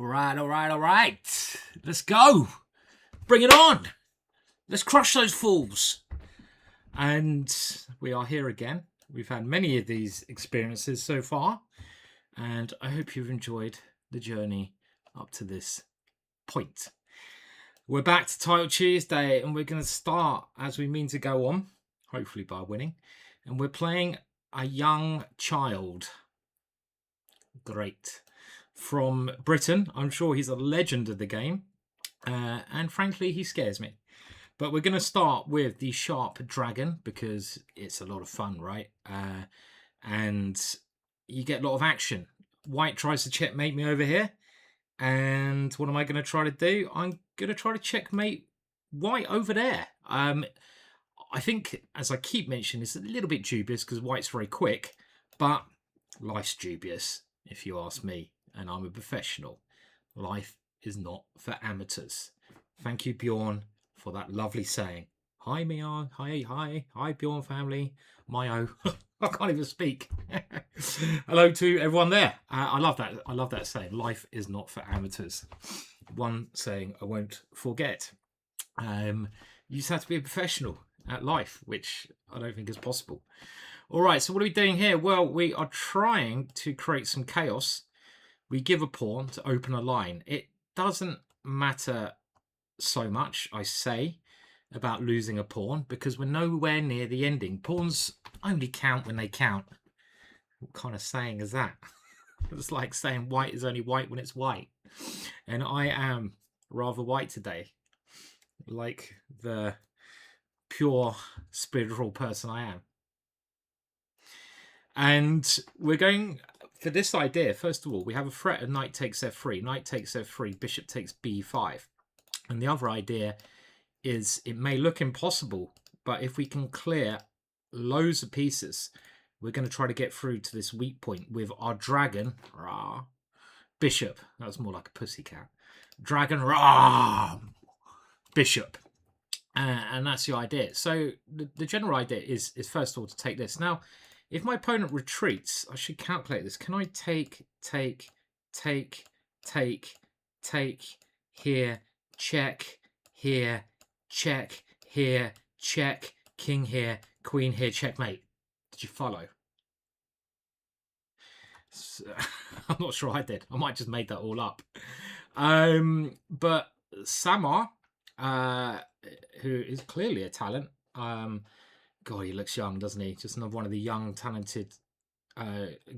All right. Let's go. Bring it on. Let's crush those fools. And we are here again. We've had many of these experiences so far. And I hope you've enjoyed the journey up to this point. We're back to Title Tuesday, and we're going to start as we mean to go on, hopefully by winning. And we're playing a young child. Great. From Britain. I'm sure he's a legend of the game. And frankly, he scares me. But we're going to start with the Sharp Dragon because it's a lot of fun, right? And you get a lot of action. White tries to checkmate me over here. And what am I going to try to do? I'm going to try to checkmate White over there. I think, as I keep mentioning, it's a little bit dubious because White's very quick. But life's dubious, if you ask me. And I'm a professional. Life is not for amateurs. Thank you, Bjorn, for that lovely saying. Hi, Mia. Hi, Bjorn family. Mayo. I can't even speak. Hello to everyone there. I love that. I love that saying. Life is not for amateurs. One saying I won't forget. You just have to be a professional at life, which I don't think is possible. All right. So what are we doing here? Well, we are trying to create some chaos. We give a pawn to open a line. It doesn't matter so much, I say, about losing a pawn because we're nowhere near the ending. Pawns only count when they count. What kind of saying is that? It's like saying white is only white when it's white. And I am rather white today, like the pure spiritual person I am. And we're going... For this idea, first of all, we have a threat of knight takes f3. Knight takes f3, bishop takes b5. And the other idea is it may look impossible, but if we can clear loads of pieces, we're going to try to get through to this weak point with our dragon, rah, bishop. That was more like a pussycat. Dragon, rah, bishop. And that's the idea. So the general idea is first of all to take this. Now, if my opponent retreats, I should calculate this. Can I take, here, check, here, check, here, check, king here, queen here, checkmate? Did you follow? So, I'm not sure I did. I might just made that all up. But Samar, who is clearly a talent, God, he looks young, doesn't he? Just another one of the young, talented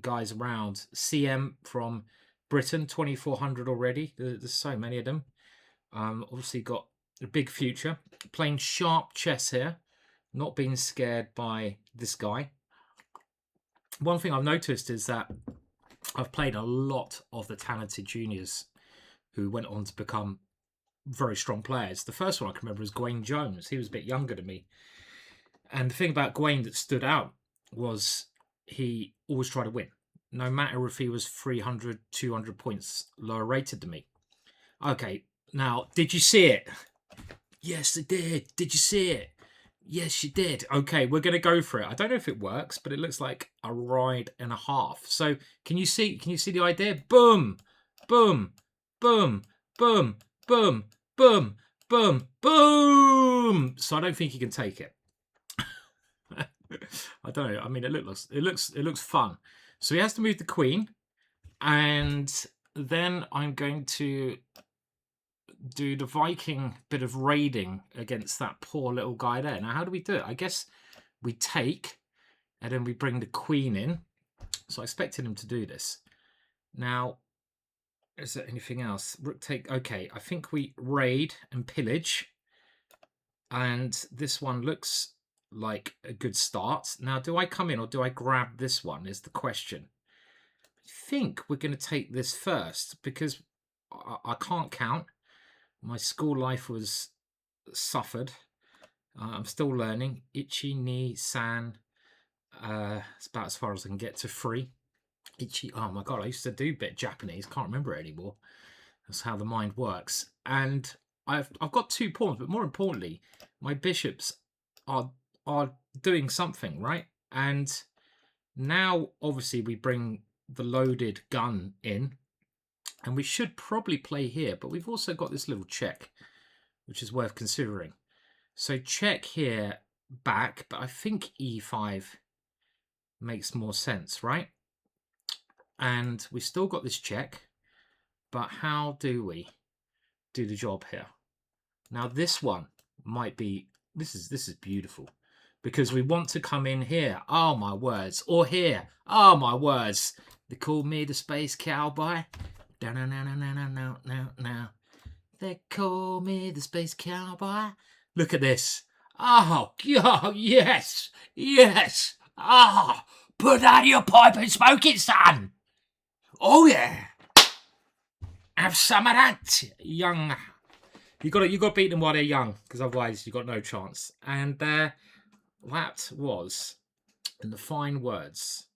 guys around. CM from Britain, 2,400 already. There's so many of them. Obviously got a big future. Playing sharp chess here. Not being scared by this guy. One thing I've noticed is that I've played a lot of the talented juniors who went on to become very strong players. The first one I can remember was Gawain Jones. He was a bit younger than me. And the thing about Gawain that stood out was he always tried to win, no matter if he was 300, 200 points lower rated than me. Okay, now, did you see it? Yes, I did. Did you see it? Yes, you did. Okay, we're going to go for it. I don't know if it works, but it looks like a ride and a half. So can you see the idea? Boom, boom, boom, boom, boom, boom, boom, boom. So I don't think you can take it. I don't know. I mean, it looks fun. So he has to move the queen, and then I'm going to do the Viking bit of raiding against that poor little guy there. Now, how do we do it? I guess we take, and then we bring the queen in. So I expected him to do this. Now, is there anything else? Rook take. Okay, I think we raid and pillage, and this one looks like a good start. Now, do I come in or do I grab this one is the question. I think we're going to take this first because I can't count. My school life was suffered. I'm still learning. Ichi, ni, san. It's about as far as I can get to 3. Ichi. Oh my God, I used to do a bit of Japanese. Can't remember it anymore. That's how the mind works. And I've got 2 pawns, but more importantly, my bishops are doing something, right? And now, obviously, we bring the loaded gun in. And we should probably play here, but we've also got this little check, which is worth considering. So check here, back, but I think e5 makes more sense, right? And we still got this check, but how do we do the job here? Now this one might be, this is beautiful, because we want to come in here. Oh my words. Or here. Oh my words. They call me the space cowboy. Now. They call me the space cowboy. Look at this. Oh, yes. Yes. Ah, put out your pipe and smoke it, son. Oh yeah. Have some of that, young. You got to beat them while they're young, because otherwise you got no chance. And that was, in the fine words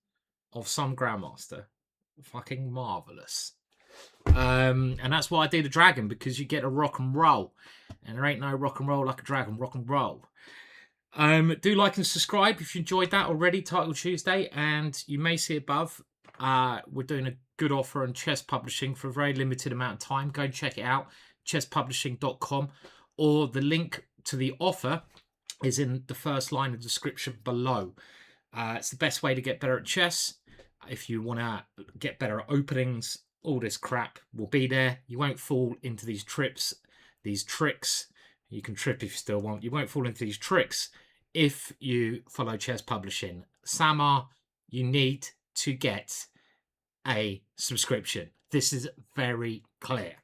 of some Grandmaster, fucking marvelous. And that's why I do the dragon, because you get a rock and roll, and there ain't no rock and roll like a dragon. Rock and roll. Do like and subscribe if you enjoyed that already. Title Tuesday, and you may see above. We're doing a good offer on chess publishing for a very limited amount of time. Go and check it out, chesspublishing.com, or the link to the offer is in the first line of the description below. It's the best way to get better at chess. If you want to get better at openings, all this crap will be there. You won't fall into these tricks. You can trip if you still want. You won't fall into these tricks if you follow chess publishing. Samar, you need to get a subscription. This is very clear.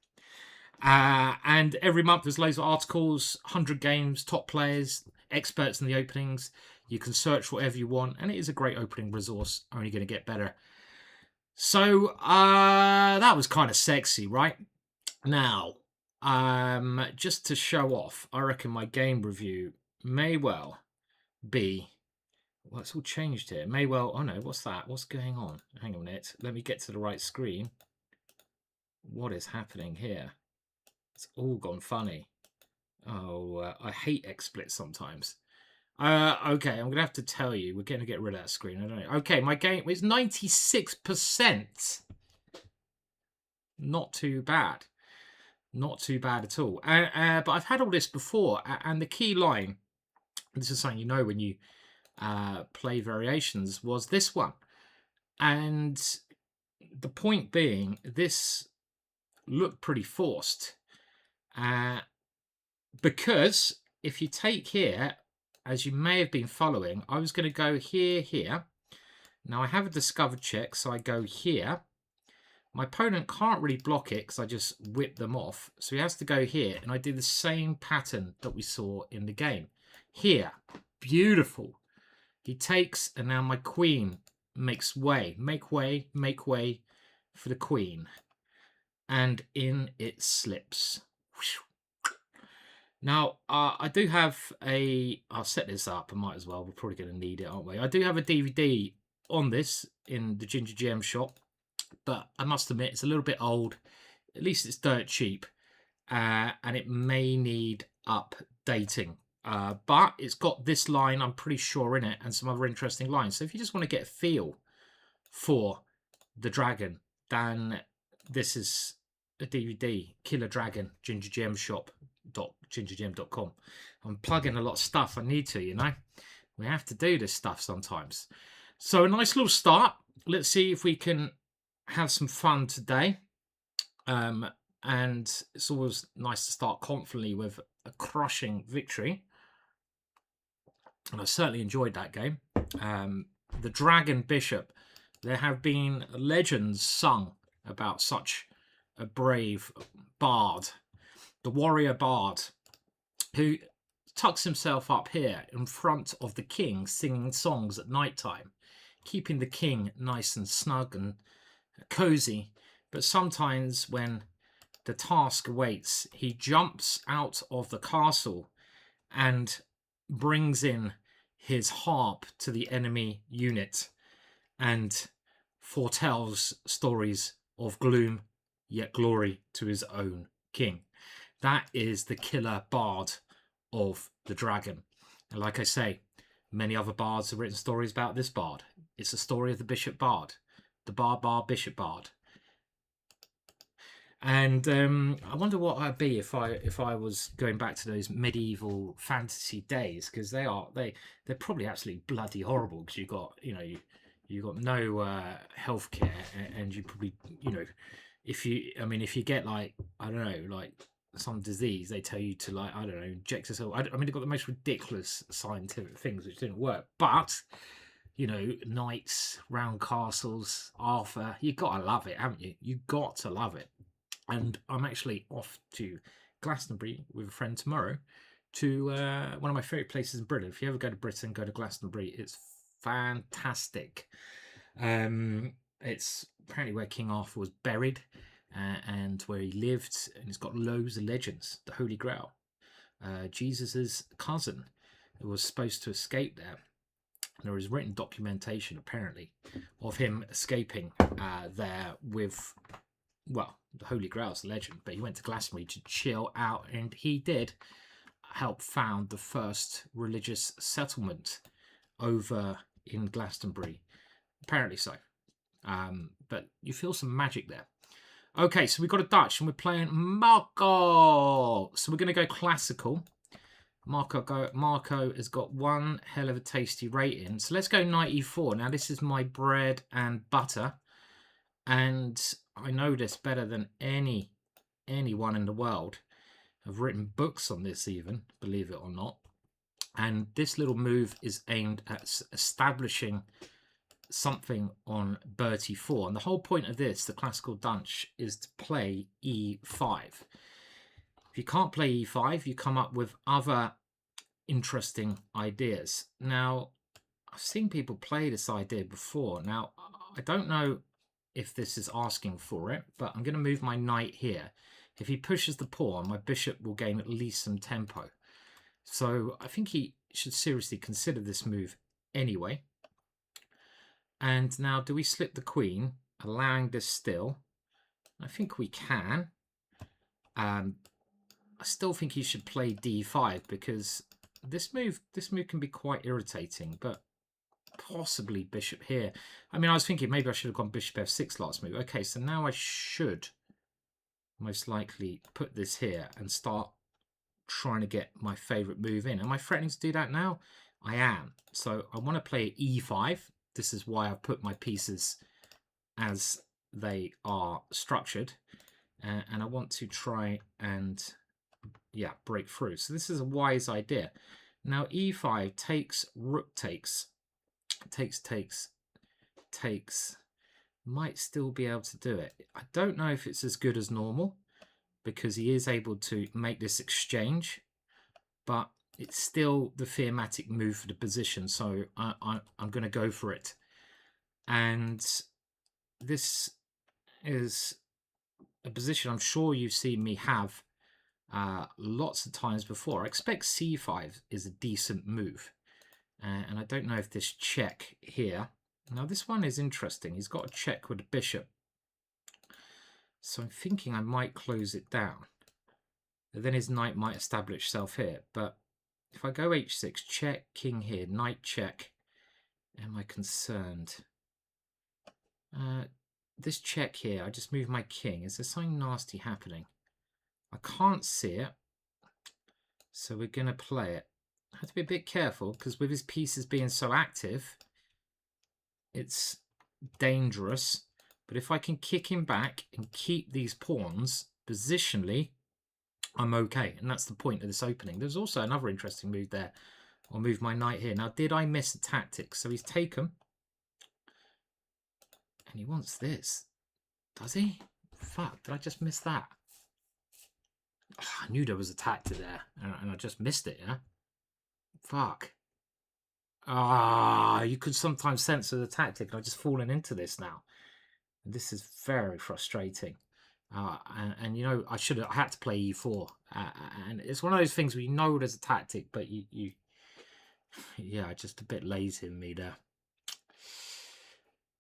And every month there's loads of articles, 100 games, top players, experts in the openings. You can search whatever you want, and it is a great opening resource, only going to get better. So that was kind of sexy, right? Now, just to show off, I reckon my game review may well be, well, it's all changed here. May well, oh no, what's that? What's going on? Hang on a minute. Let me get to the right screen. What is happening here? It's all gone funny. Oh, I hate XSplit sometimes. Okay, I'm going to have to tell you. We're going to get rid of that screen. I don't know. Okay, my game is 96%. Not too bad. Not too bad at all. But I've had all this before. And the key line, this is something you know when you play variations, was this one. And the point being, this looked pretty forced. Because if you take here, as you may have been following, I was going to go here. Now I have a discovered check, so I go here. My opponent can't really block it because I just whip them off. So he has to go here, and I do the same pattern that we saw in the game. Here, beautiful. He takes, and now my queen makes way. Make way for the queen. And in it slips. Now, I do have I'll set this up. I might as well. We're probably going to need it, aren't we? I do have a DVD on this in the GingerGM shop. But I must admit, it's a little bit old. At least it's dirt cheap. And it may need updating. But it's got this line, I'm pretty sure, in it. And some other interesting lines. So if you just want to get a feel for the dragon, then this is a DVD. Killer Dragon, GingerGM shop. GingerGM.com. I'm plugging a lot of stuff. I need to, you know. We have to do this stuff sometimes. So a nice little start. Let's see if we can have some fun today. And it's always nice to start confidently with a crushing victory. And I certainly enjoyed that game. The Dragon Bishop. There have been legends sung about such a brave bard. The warrior bard, who tucks himself up here in front of the king, singing songs at night time, keeping the king nice and snug and cozy. But sometimes when the task awaits, he jumps out of the castle and brings in his harp to the enemy unit and foretells stories of gloom yet glory to his own king. That is the killer bard of the dragon. And like I say, many other bards have written stories about this bard. It's the story of the bishop bard. The bard, bishop bard. And I wonder what I'd be if I was going back to those medieval fantasy days, because they're probably absolutely bloody horrible, because you got no healthcare, and you probably, if you get, like, I don't know, like some disease, they tell you to, like, I don't know, inject yourself. I mean, they've got the most ridiculous scientific things which didn't work, but knights, round castles, Arthur, you gotta love it, haven't you? You got to love it. And I'm actually off to Glastonbury with a friend tomorrow to one of my favourite places in Britain. If you ever go to Britain, go to Glastonbury. It's fantastic. It's apparently where King Arthur was buried, and where he lived, and it's got loads of legends. The Holy Grail, Jesus's cousin, who was supposed to escape there. There is written documentation, apparently, of him escaping there with, well, the Holy Grail's a legend, but he went to Glastonbury to chill out, and he did help found the first religious settlement over in Glastonbury. Apparently so. But you feel some magic there. Okay, so we've got a Dutch, and we're playing Marco. So we're going to go classical. Marco has got one hell of a tasty rating. So let's go knight e4. Now, this is my bread and butter, and I know this better than anyone in the world. I've written books on this, even, believe it or not. And this little move is aimed at establishing something on Bertie 4. And the whole point of this, the classical Dutch, is to play e5. If you can't play e5, you come up with other interesting ideas. Now, I've seen people play this idea before. Now, I don't know if this is asking for it, but I'm going to move my knight here. If he pushes the pawn, my bishop will gain at least some tempo. So I think he should seriously consider this move anyway. And now, do we slip the queen, allowing this still? I think we can. I still think he should play d5, because this move can be quite irritating, but possibly bishop here. I mean, I was thinking maybe I should have gone bishop f6 last move. Okay, so now I should most likely put this here and start trying to get my favorite move in. Am I threatening to do that now? I am. So I want to play e5. This is why I've put my pieces as they are structured, and I want to try and, yeah, break through. So this is a wise idea. Now e5 takes, rook takes, takes, might still be able to do it. I don't know if it's as good as normal, because he is able to make this exchange, but it's still the thematic move for the position, so I'm going to go for it. And this is a position I'm sure you've seen me have lots of times before. I expect c5 is a decent move, and I don't know if this check here. Now this one is interesting. He's got a check with the bishop, so I'm thinking I might close it down. And then his knight might establish itself here, but if I go h6, check, king here, knight check, am I concerned? This check here, I just move my king. Is there something nasty happening? I can't see it, so we're going to play it. I have to be a bit careful, because with his pieces being so active, it's dangerous. But if I can kick him back and keep these pawns positionally, I'm okay. And that's the point of this opening. There's also another interesting move there. I'll move my knight here. Now, did I miss a tactic? So he's taken, and he wants this. Does he? Fuck, did I just miss that? Oh, I knew there was a tactic there, and I just missed it, yeah? Fuck. Ah, you could sometimes censor the tactic, and I've just fallen into this now. And this is very frustrating. And you know, I had to play e4. And it's one of those things where you know there's a tactic, but yeah, just a bit lazy in me there.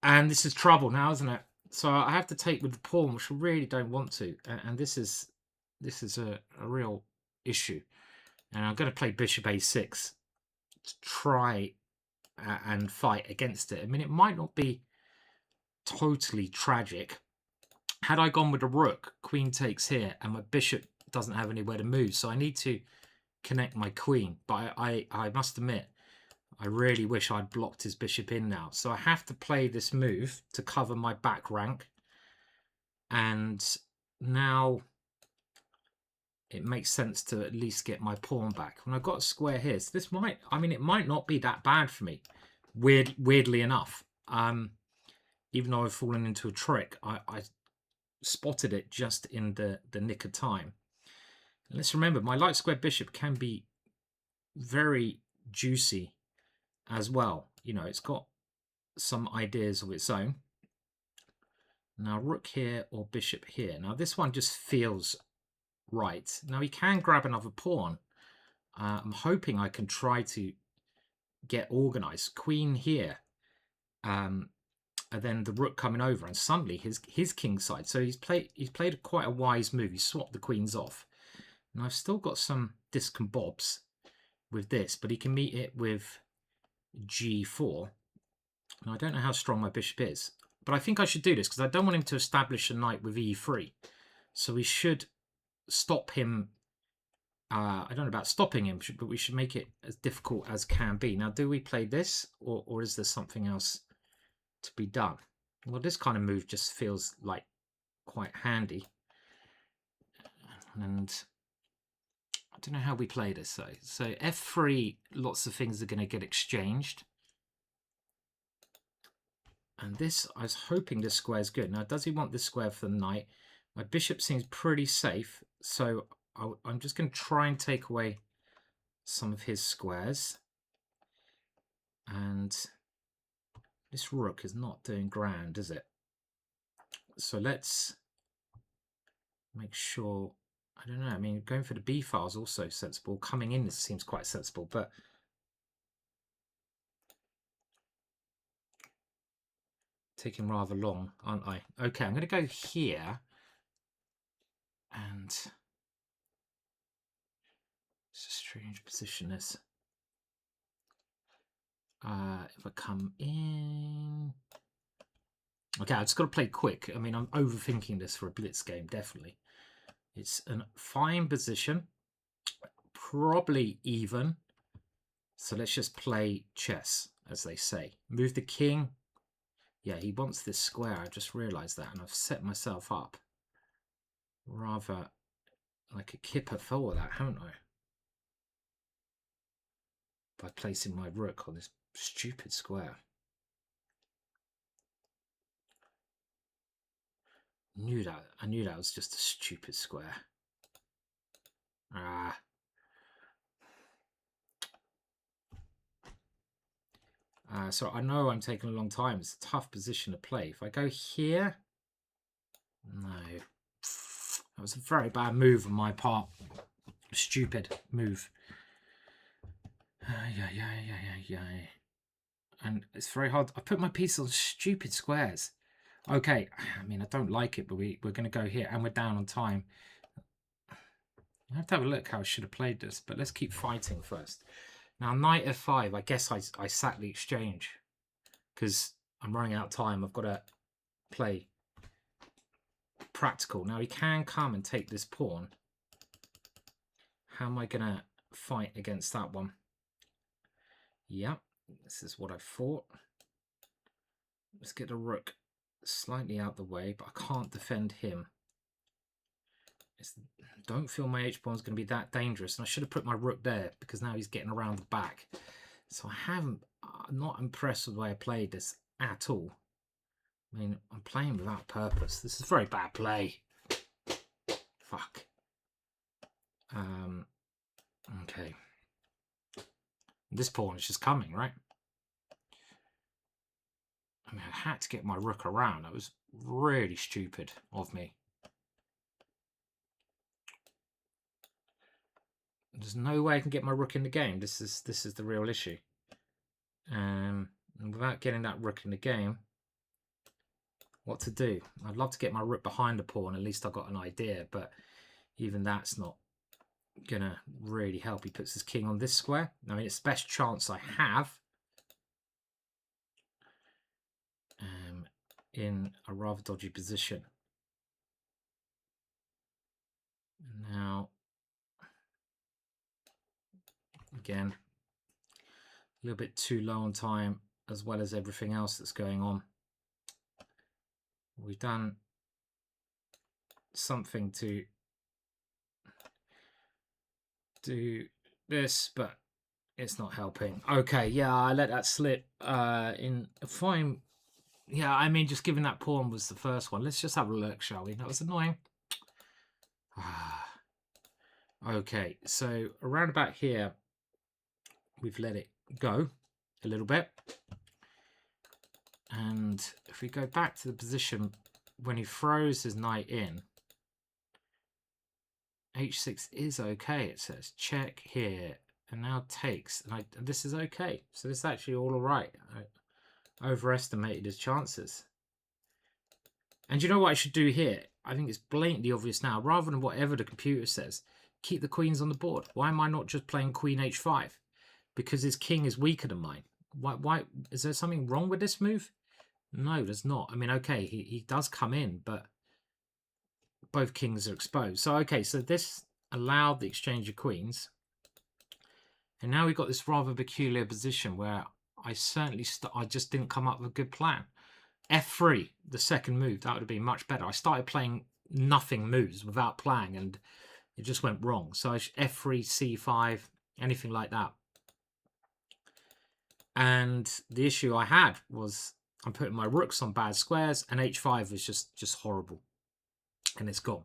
And this is trouble now, isn't it? So I have to take with the pawn, which I really don't want to. And this is a real issue. And I'm going to play bishop a6 to try and fight against it. I mean, it might not be totally tragic, Had I gone with a rook, queen takes here, and my bishop doesn't have anywhere to move, so I need to connect my queen. But I must admit, I really wish I'd blocked his bishop in now. So I have to play this move to cover my back rank. And now it makes sense to at least get my pawn back. When I've got a square here, so this might, I mean, it might not be that bad for me, weirdly enough. Even though I've fallen into a trick, I spotted it just in the nick of time. And let's remember, my light square bishop can be very juicy as well. You know, it's got some ideas of its own. Now, rook here or bishop here. Now, this one just feels right. Now, he can grab another pawn. I'm hoping I can try to get organized. Queen here. And then the rook coming over, and suddenly his king side. So he's played quite a wise move. He swapped the queens off. And I've still got some discombobs with this, but he can meet it with g4. Now, I don't know how strong my bishop is, but I think I should do this because I don't want him to establish a knight with e3. So we should stop him. I don't know about stopping him, but we should make it as difficult as can be. Now, do we play this, or is there something else to be done? Well, this kind of move just feels like quite handy. And I don't know how we play this. So f3, lots of things are going to get exchanged. And this, I was hoping this square is good. Now, does he want this square for the knight? My bishop seems pretty safe, so I'm just going to try and take away some of his squares. And this rook is not doing grand, is it? So let's make sure. I don't know. I mean, going for the b file is also sensible. Coming in, this seems quite sensible, but taking rather long, aren't I? Okay, I'm going to go here, and it's a strange position. This. If I come in, okay, I've just got to play quick. I mean, I'm overthinking this for a blitz game, definitely. It's a fine position, probably even. So let's just play chess, as they say. Move the king. Yeah, he wants this square. I just realized that, and I've set myself up rather like a kipper for that, haven't I? By placing my rook on this stupid square. I knew that was just a stupid square. So I know I'm taking a long time. It's a tough position to play. If I go here, no, that was a very bad move on my part. Stupid move. Yeah. And it's very hard. I put my piece on stupid squares. Okay, I mean, I don't like it, but we're going to go here, and we're down on time. I have to have a look how I should have played this, but let's keep fighting first. Now, knight f5, I guess I sack the exchange because I'm running out of time. I've got to play practical. Now, he can come and take this pawn. How am I going to fight against that one? Yeah, this is what I thought. Let's get the rook slightly out the way, but I can't defend him. Don't feel my h-pawn is going to be that dangerous, and I should have put my rook there because now he's getting around the back. So I'm not impressed with the way I played this at all. I mean, I'm playing without purpose. This is very bad play. Fuck. Okay. This pawn is just coming, right? I mean, I had to get my rook around. That was really stupid of me. There's no way I can get my rook in the game. This is the real issue. And without getting that rook in the game, what to do? I'd love to get my rook behind the pawn. At least I've got an idea, but even that's not gonna really help. He puts his king on this square. I mean, it's the best chance I have in a rather dodgy position. again. A little bit too low on time, as well as everything else that's going on. We've done something to do this, but it's not helping. Okay, yeah, I let that slip in fine. Yeah, I mean, just given that pawn was the first one. Let's just have a look, shall we? That was annoying. Okay, so around about here, we've let it go a little bit. And if we go back to the position when he throws his knight in, h6 is okay. It says check here, and now takes, and this is okay. So this is actually all right. I overestimated his chances. And you know what I should do here? I think it's blatantly obvious now. Rather than whatever the computer says, keep the queens on the board. Why am I not just playing queen h5? Because his king is weaker than mine. Why is there something wrong with this move? No, there's not. I mean, okay, he does come in, but both kings are exposed. So, okay, so this allowed the exchange of queens. And now we've got this rather peculiar position where I certainly I just didn't come up with a good plan. F3, the second move, that would have been much better. I started playing nothing moves without playing, and it just went wrong. So F3, C5, anything like that. And the issue I had was I'm putting my rooks on bad squares, and h5 is just horrible. And it's gone.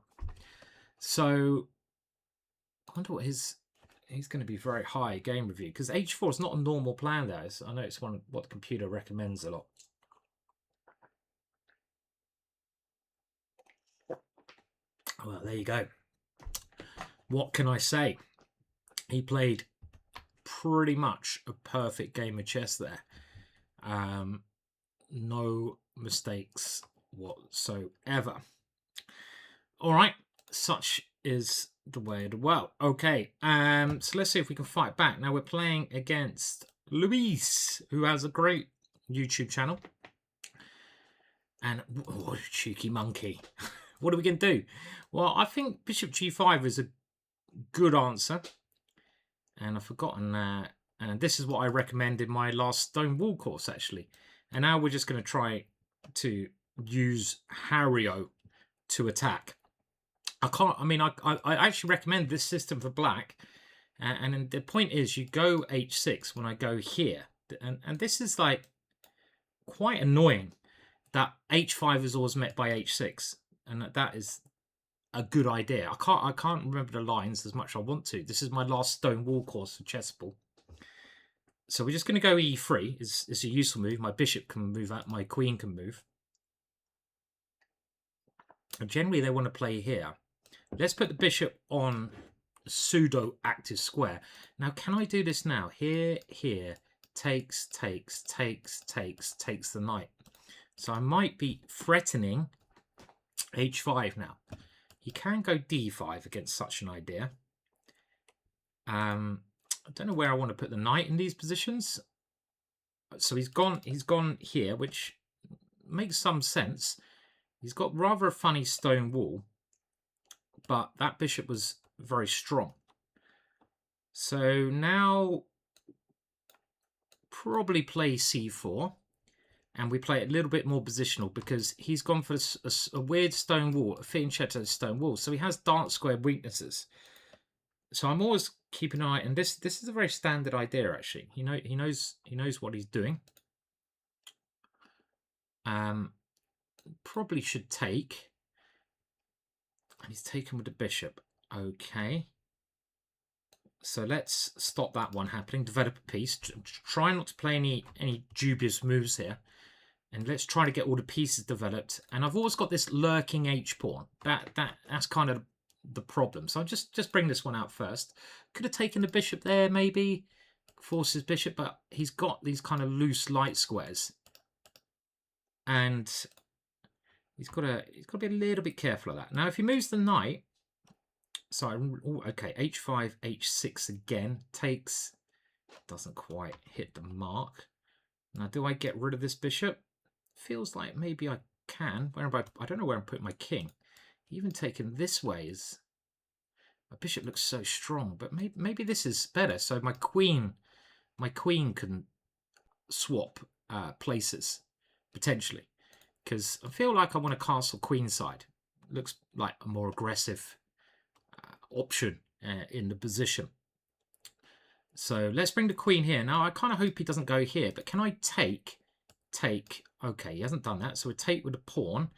So I wonder what he's going to be very high game review, because h4 is not a normal plan there. I know it's what the computer recommends a lot. Well, there you go. What can I say? He played pretty much a perfect game of chess there. No mistakes whatsoever. All right, such is the way of the world. Okay, so let's see if we can fight back. Now we're playing against Luis, who has a great YouTube channel. And oh, cheeky monkey. What are we going to do? Well, I think bishop g5 is a good answer. And I've forgotten that. And this is what I recommend in my last stone wall course, actually. And now we're just going to try to use Hario to attack. I actually recommend this system for black. And the point is, you go h6 when I go here. And this is like quite annoying that h5 is always met by h6. And that is a good idea. I can't remember the lines as much as I want to. This is my last stone wall course for chessball. So we're just going to go e3. It's a useful move. My bishop can move out. My queen can move. And generally, they want to play here. Let's put the bishop on a pseudo-active square. Now, can I do this now? Here, takes the knight. So I might be threatening h5 now. He can go d5 against such an idea. I don't know where I want to put the knight in these positions. So he's gone here, which makes some sense. He's got rather a funny stone wall, but that bishop was very strong. So now probably play c4. And we play it a little bit more positional because he's gone for a weird stone wall, a fianchetto stone wall. So he has dark square weaknesses. So I'm always keeping an eye. And this is a very standard idea, actually. He knows what he's doing. Probably should take. And he's taken with the bishop. Okay. So let's stop that one happening. Develop a piece. Try not to play any dubious moves here. And let's try to get all the pieces developed. And I've always got this lurking h-pawn. That's kind of the problem. So I'll just bring this one out first. Could have taken the bishop there, maybe. Force his bishop, but he's got these kind of loose light squares. And he's got to be a little bit careful of that. Now, if he moves the knight, okay, h5, h6 again. Takes, doesn't quite hit the mark. Now, do I get rid of this bishop? Feels like maybe I can. I don't know where I'm putting my king. Even taking this way is My bishop looks so strong, but maybe this is better. So my queen can swap places potentially, because I feel like I want to castle queenside. Looks like a more aggressive option in the position. So let's bring the queen here. Now I kind of hope he doesn't go here, but can I take? Okay, he hasn't done that, so we take with a pawn,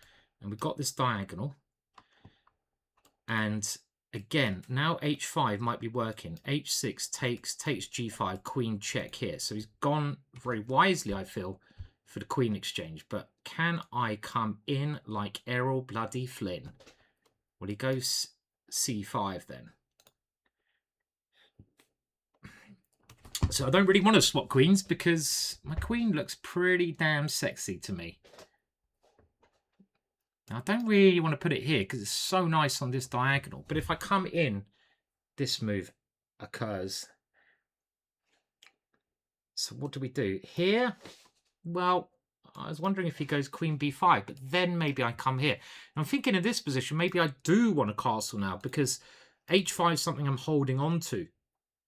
and we've got this diagonal. And again, now h5 might be working. h6 takes g5, queen check here. So he's gone very wisely, I feel, for the queen exchange. But can I come in like Errol bloody Flynn? Well, he goes c5 then. So I don't really want to swap queens because my queen looks pretty damn sexy to me. Now, I don't really want to put it here because it's so nice on this diagonal. But if I come in, this move occurs. So what do we do? Here, well, I was wondering if he goes queen b5, but then maybe I come here. And I'm thinking in this position, maybe I do want a castle now because h5 is something I'm holding on to.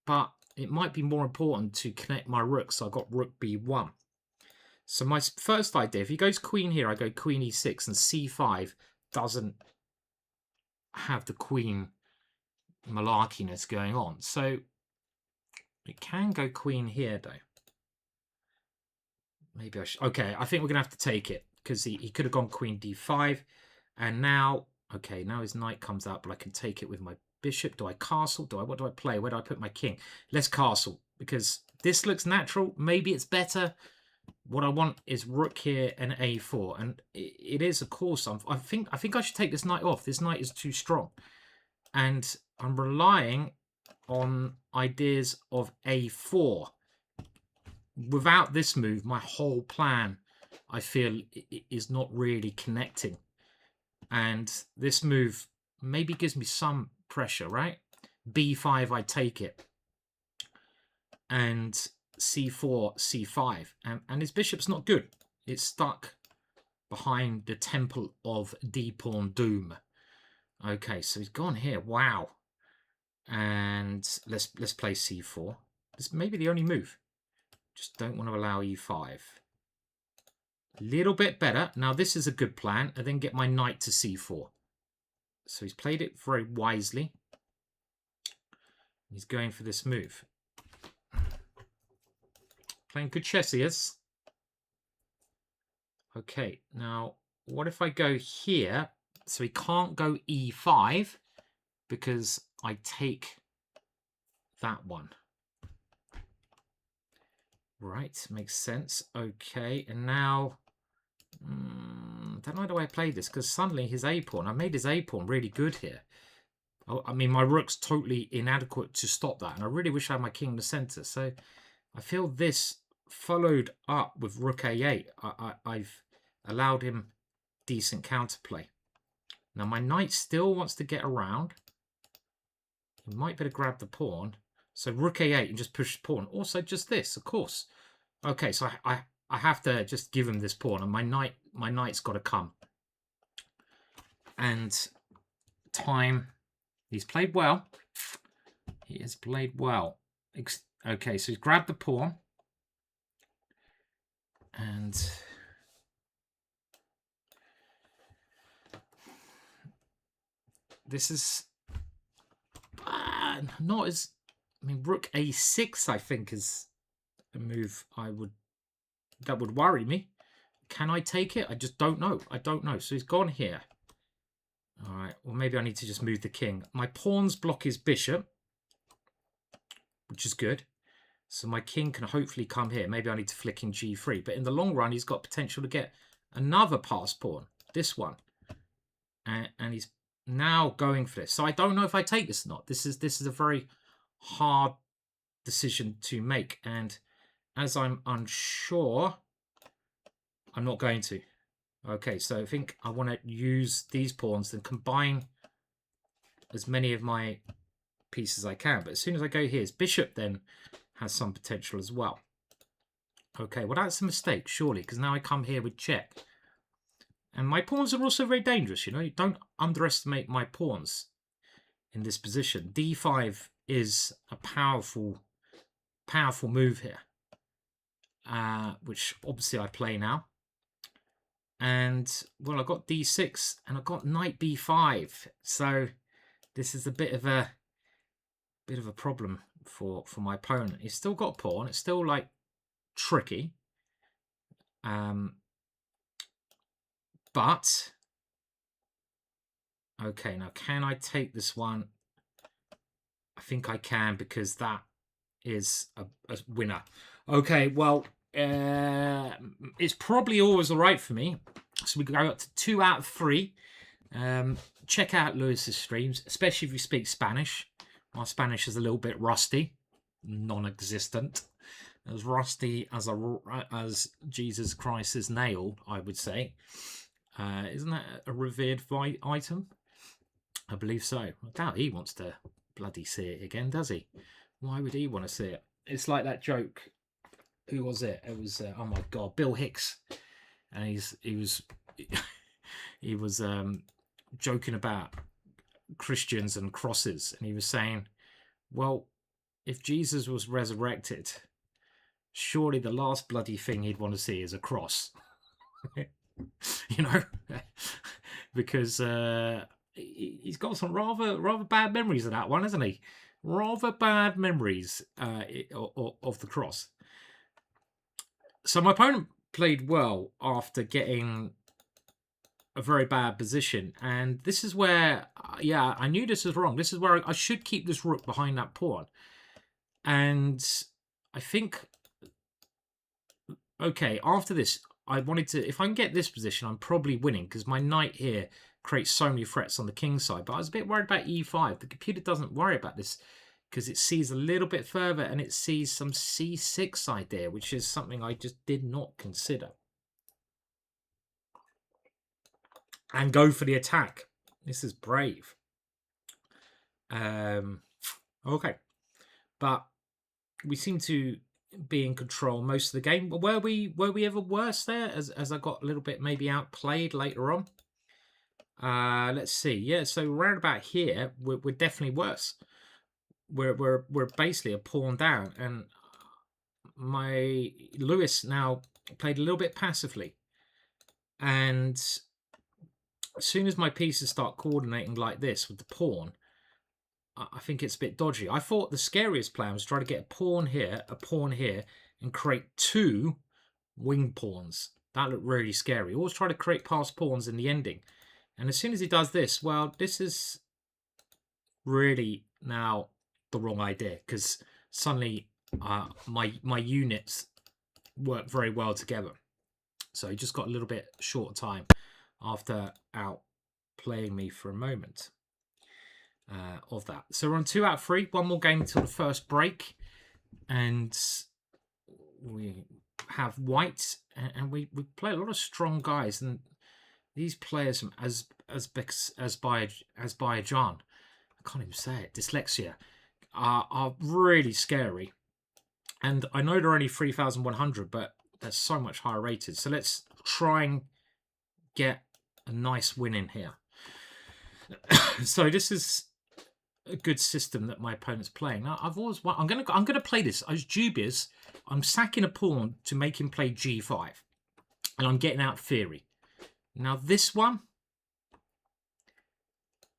But it might be more important to connect my rook, so I've got rook b1. So my first idea, if he goes queen here, I go queen e6, and c5 doesn't have the queen malarkiness going on. So it can go queen here, though. Maybe I should... Okay, I think we're going to have to take it, because he could have gone queen d5. And now, okay, now his knight comes out, but I can take it with my bishop. Do I castle? What do I play? Where do I put my king? Let's castle, because this looks natural. Maybe it's better. What I want is rook here and a4, and it is, of course. I think I should take this knight off. This knight is too strong, and I'm relying on ideas of a4. Without this move, my whole plan, I feel, is not really connecting, and this move maybe gives me some pressure, right? b5, I take it, and c4, c5, and his bishop's not good. It's stuck behind the temple of d-pawn doom. Okay, so he's gone here. Wow. And let's play c4. This may be the only move. Just don't want to allow e5. A little bit better. Now this is a good plan, and then get my knight to c4. So he's played it very wisely. He's going for this move. Playing good chess he is. Okay, now what if I go here? So he can't go e5 because I take that one. Right, makes sense. Okay, and now I don't know the way I played this because suddenly his a-pawn, I made his a-pawn really good here. I mean, my rook's totally inadequate to stop that, and I really wish I had my king in the center. So I feel this followed up with rook a8. I've allowed him decent counterplay. Now my knight still wants to get around. He might better grab the pawn. So rook a8 and just push the pawn. Also just this, of course. Okay, so I have to just give him this pawn, and my knight's got to come. And time, he's played well. He has played well. Okay, so he's grabbed the pawn. And this is not as... I mean, rook a6, I think, is a move that would worry me. Can I take it? I just don't know. I don't know. So he's gone here. All right. Well, maybe I need to just move the king. My pawns block his bishop, which is good. So my king can hopefully come here. Maybe I need to flick in g3. But in the long run, he's got potential to get another pass pawn. This one. And he's now going for this. So I don't know if I take this or not. This is a very hard decision to make. And as I'm unsure, I'm not going to. Okay, so I think I want to use these pawns and combine as many of my pieces as I can. But as soon as I go here, his bishop then has some potential as well. Okay, well that's a mistake, surely, because now I come here with check. And my pawns are also very dangerous, you know. You don't underestimate my pawns. in this position. D5 is a powerful move here, which obviously I play now. And well, I got D6 and I got knight B5, so this is a bit of a problem for my opponent. He's still got a pawn. It's still like tricky, but okay. Now, can I take this one? I think I can, because that is a winner. Okay, well, it's probably always all right for me. So we go up to 2 out of 3. Check out Lewis's streams, especially if you speak Spanish. My Spanish is a little bit rusty, non-existent, as rusty as Jesus Christ's nail, I would say. Isn't that a revered item? I believe so. I doubt he wants to bloody see it again, does he? Why would he want to see it? It's like that joke. Who was it? It was oh my god, Bill Hicks, and he was joking about Christians and crosses, and he was saying, well, if Jesus was resurrected, surely the last bloody thing he'd want to see is a cross. You know, because he's got some rather bad memories of that one, hasn't he? Rather bad memories of the cross. So my opponent played well after getting a very bad position, and this is where, yeah, I knew this was wrong. This is where I should keep this rook behind that pawn, and I think, okay, after this, I wanted to, if I can get this position, I'm probably winning, because my knight here creates so many threats on the king side, but I was a bit worried about e5. The computer doesn't worry about this, because it sees a little bit further, and it sees some c6 idea, which is something I just did not consider. And go for the attack. This is brave. Okay. But we seem to be in control most of the game. Were we ever worse there, as I got a little bit maybe outplayed later on? Let's see. Yeah, so round about here, we're definitely worse. We're basically a pawn down, and my Lewis now played a little bit passively, and as soon as my pieces start coordinating like this with the pawn, I think it's a bit dodgy. I thought the scariest plan was try to get a pawn here, and create 2 wing pawns. That looked really scary. Always try to create passed pawns in the ending. And as soon as he does this, well, this is really now the wrong idea, because suddenly my units work very well together. So he just got a little bit short time after outplaying me for a moment of that. So we're on 2 out of 3. One more game until the first break, and we have white, and we play a lot of strong guys, and these players from Azerbaijan, I can't even say it, dyslexia, are really scary. And I know they're only 3,100, but they're so much higher rated. So let's try and get a nice win in here. So this is a good system that my opponent's playing. Now I'm gonna play this. I was dubious. I'm sacking a pawn to make him play g5, and I'm getting out theory. Now this one,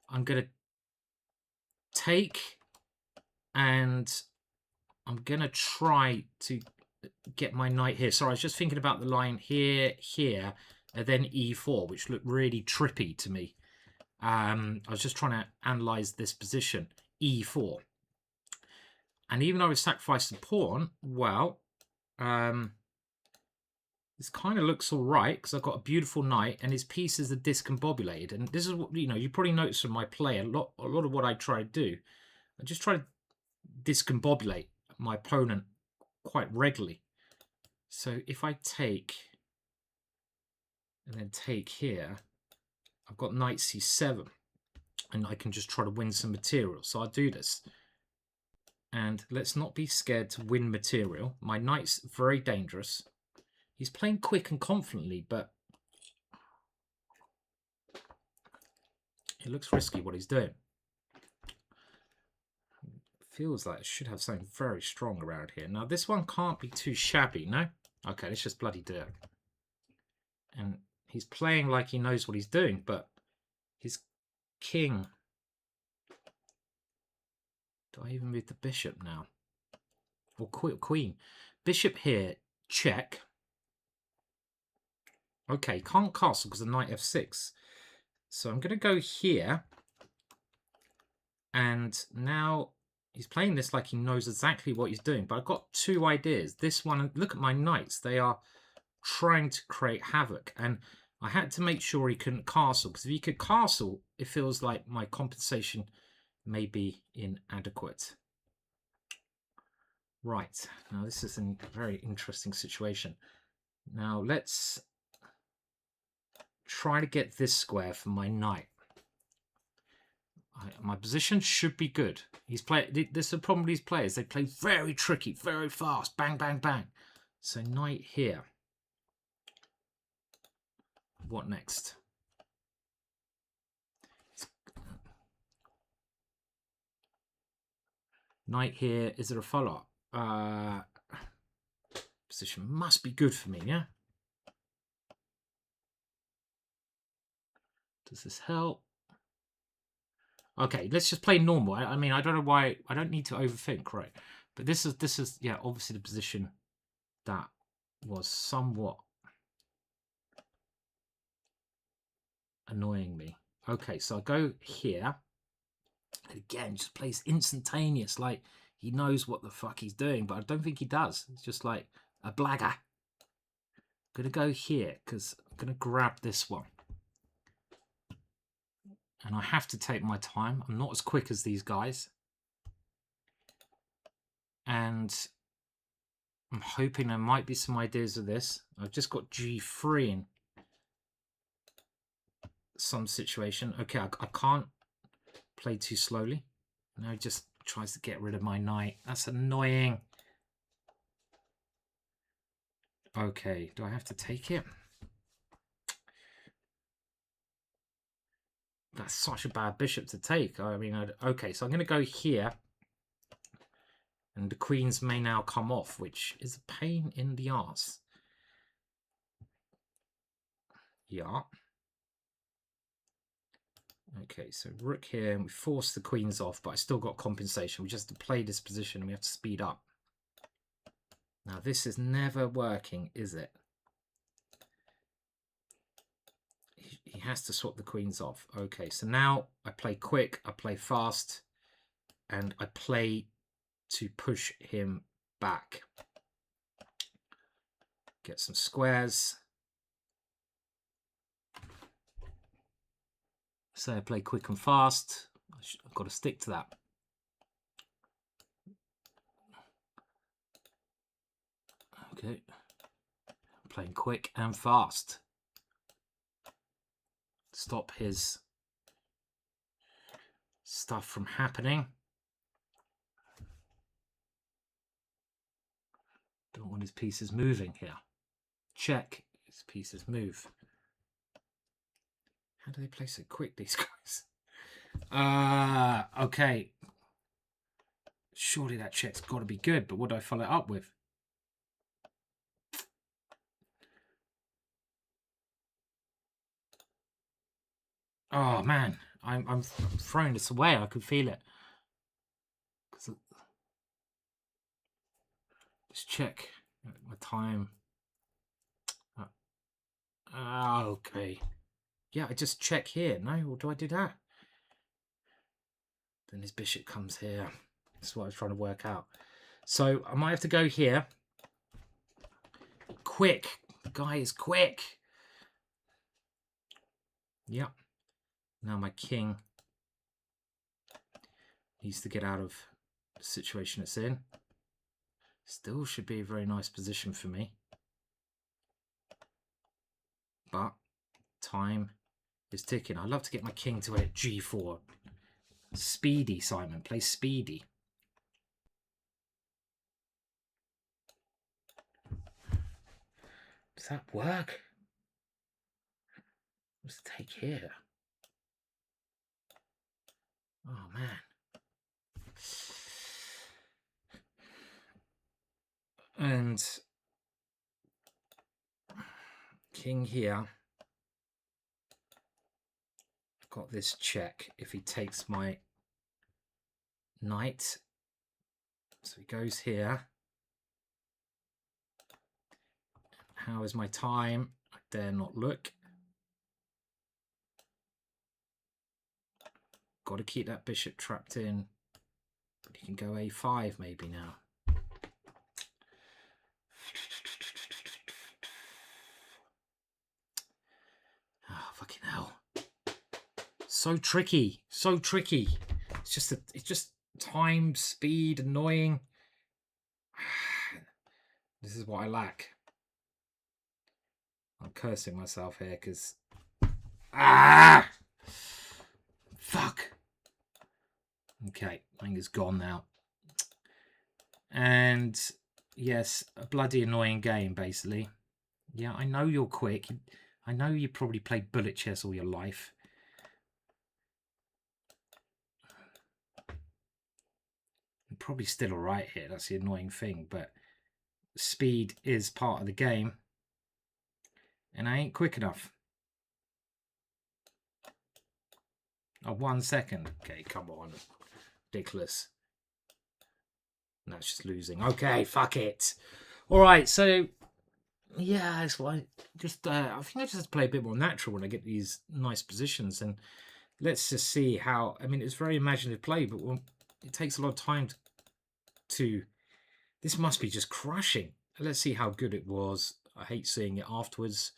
I'm gonna take, and I'm gonna try to get my knight here. Sorry, I was just thinking about the line here, and then e4, which looked really trippy to me. I was just trying to analyze this position, e4. And even though I sacrificed the pawn, well, this kind of looks all right, because I've got a beautiful knight, and his pieces are discombobulated. And this is what, you know, you probably notice from my play, a lot of what I try to do, I just try to discombobulate my opponent quite regularly. So if I take, and then take here, I've got knight c7, and I can just try to win some material. So I'll do this. And let's not be scared to win material. My knight's very dangerous. He's playing quick and confidently, but it looks risky what he's doing. Feels like it should have something very strong around here. Now, this one can't be too shabby, no? Okay, let's just bloody do it. And he's playing like he knows what he's doing, but his king... Do I even move the bishop now? Or queen? Bishop here, check. Okay, can't castle because of knight f6. So I'm going to go here. And now he's playing this like he knows exactly what he's doing. But I've got two ideas. This one, look at my knights. They are trying to create havoc. And I had to make sure he couldn't castle. Because if he could castle, it feels like my compensation may be inadequate. Right. Now this is a very interesting situation. Now let's try to get this square for my knight. My position should be good. He's playing. This is the problem with these players. They play very tricky, very fast. Bang, bang, bang. So knight here. What next? Knight here. Is there a follow-up? Position must be good for me, yeah? Does this help? Okay, let's just play normal. I mean, I don't know why. I don't need to overthink, right? But this is yeah, obviously the position that was somewhat annoying me. Okay, so I go here. And again, just plays instantaneous, like he knows what the fuck he's doing, but I don't think he does. It's just like a blagger. I'm gonna go here because I'm gonna grab this one. And I have to take my time. I'm not as quick as these guys. And I'm hoping there might be some ideas of this. I've just got G3 in some situation. Okay, I can't play too slowly. Now he just tries to get rid of my knight. That's annoying. Okay, do I have to take it? That's such a bad bishop to take. I mean, okay, so I'm going to go here. And the queens may now come off, which is a pain in the arse. Yeah. Okay, so rook here, and we force the queens off, but I still got compensation. We just have to play this position, and we have to speed up. Now, this is never working, is it? He has to swap the queens off. Okay, so now I play quick, I play fast, and I play to push him back. Get some squares. So I play quick and fast. I've got to stick to that. Okay. I'm playing quick and fast. Stop his stuff from happening. Don't want his pieces moving here. Check. His pieces move. How do they play so quick, these guys? Okay. Surely that check's got to be good, but what do I follow it up with? Oh man, I'm throwing this away. I could feel it. Just check my time. Okay. Yeah, I just check here. No, or do I do that? Then his bishop comes here. That's what I was trying to work out. So I might have to go here. Quick. The guy is quick. Yep. Now my king needs to get out of the situation it's in. Still should be a very nice position for me. But time is ticking. I'd love to get my king to hit G4. Speedy, Simon. Play speedy. Does that work? What's the take here? Oh, man. And king here. I've got this check if he takes my knight. So he goes here. How is my time? I dare not look. Got to keep that bishop trapped in. But he can go a5 maybe now. Oh, fucking hell. So tricky. So tricky. It's just time, speed, annoying. This is what I lack. I'm cursing myself here because... Fuck! Okay, I think it's gone now. And yes, a bloody annoying game, basically. Yeah, I know you're quick. I know you probably played bullet chess all your life. You're probably still alright here. That's the annoying thing, but speed is part of the game. And I ain't quick enough. Oh, 1 second. Okay, come on. Ridiculous. That's just losing. Okay, fuck it. Alright, so yeah, it's like just I think I just have to play a bit more natural when I get these nice positions, and let's just see how. I mean, it's very imaginative play, but it takes a lot of time to this must be just crushing. Let's see how good it was. I hate seeing it afterwards.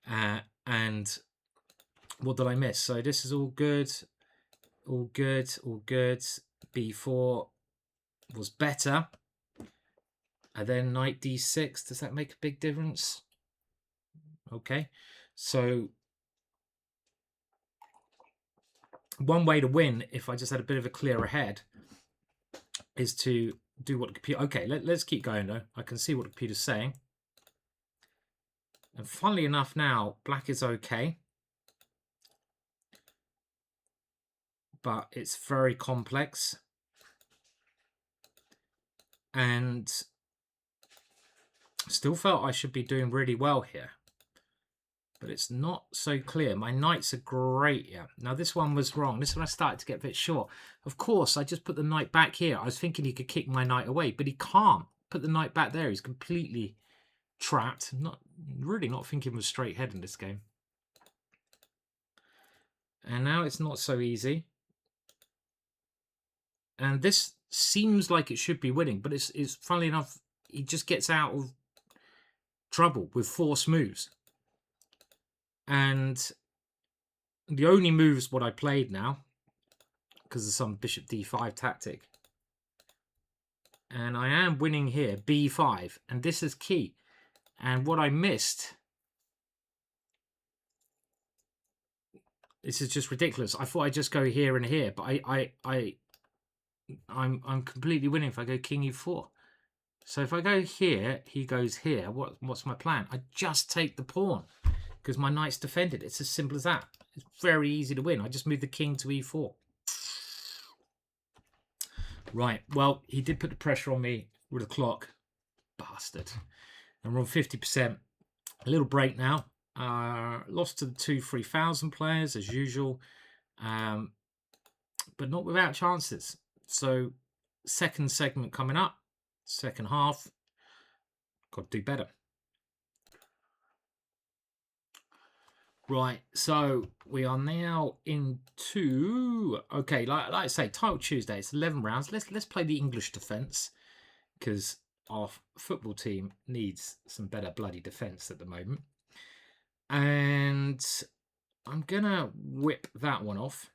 And what did I miss? So this is all good. All good. All good. B4 was better. And then knight d6. Does that make a big difference? Okay. So one way to win, if I just had a bit of a clearer head, is to do what the computer... Okay, let's keep going though. I can see what the computer's saying. And funnily enough now, black is okay. But it's very complex. And still felt I should be doing really well here. But it's not so clear. My knights are great, yeah. Now this one was wrong. This one I started to get a bit short. Of course, I just put the knight back here. I was thinking he could kick my knight away, but he can't. Put the knight back there. He's completely trapped. Really not thinking with straight head in this game. And now it's not so easy. And this seems like it should be winning, but it's funnily enough, he just gets out of trouble with forced moves. And the only moves what I played now, because of some bishop d5 tactic. And I am winning here, b5, and this is key. And what I missed, this is just ridiculous. I thought I'd just go here and here, but I'm completely winning if I go king e4. So if I go here, he goes here. What's my plan? I just take the pawn because my knight's defended. It's as simple as that. It's very easy to win. I just move the king to e4. Right. Well, he did put the pressure on me with the clock. Bastard. And we're on 50%. A little break now. Lost to the 2,000-3,000 players as usual. But not without chances. So second segment coming up. Second half. Got to do better. Right, so we are now into... Okay, like I say, Title Tuesday, it's 11 rounds. Let's play the English defence, because our football team needs some better bloody defence at the moment. And I'm going to whip that one off.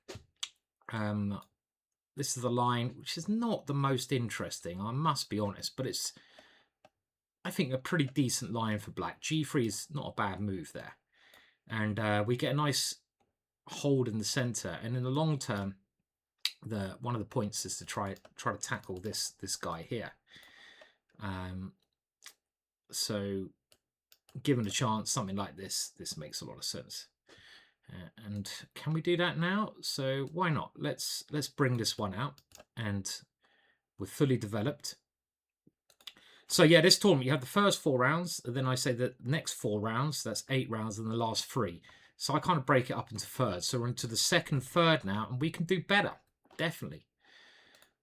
This is the line, which is not the most interesting, I must be honest, but it's, I think, a pretty decent line for black. G3 is not a bad move there. And we get a nice hold in the centre. And in the long term, one of the points is to try to tackle this guy here. So given a chance, something like this makes a lot of sense. And can we do that now? So why not? Let's bring this one out, and we're fully developed. So yeah, this tournament, you have the first 4 rounds, and then I say the next 4 rounds, that's 8 rounds, and the last 3. So I kind of break it up into thirds. So we're into the second third now, and we can do better, definitely.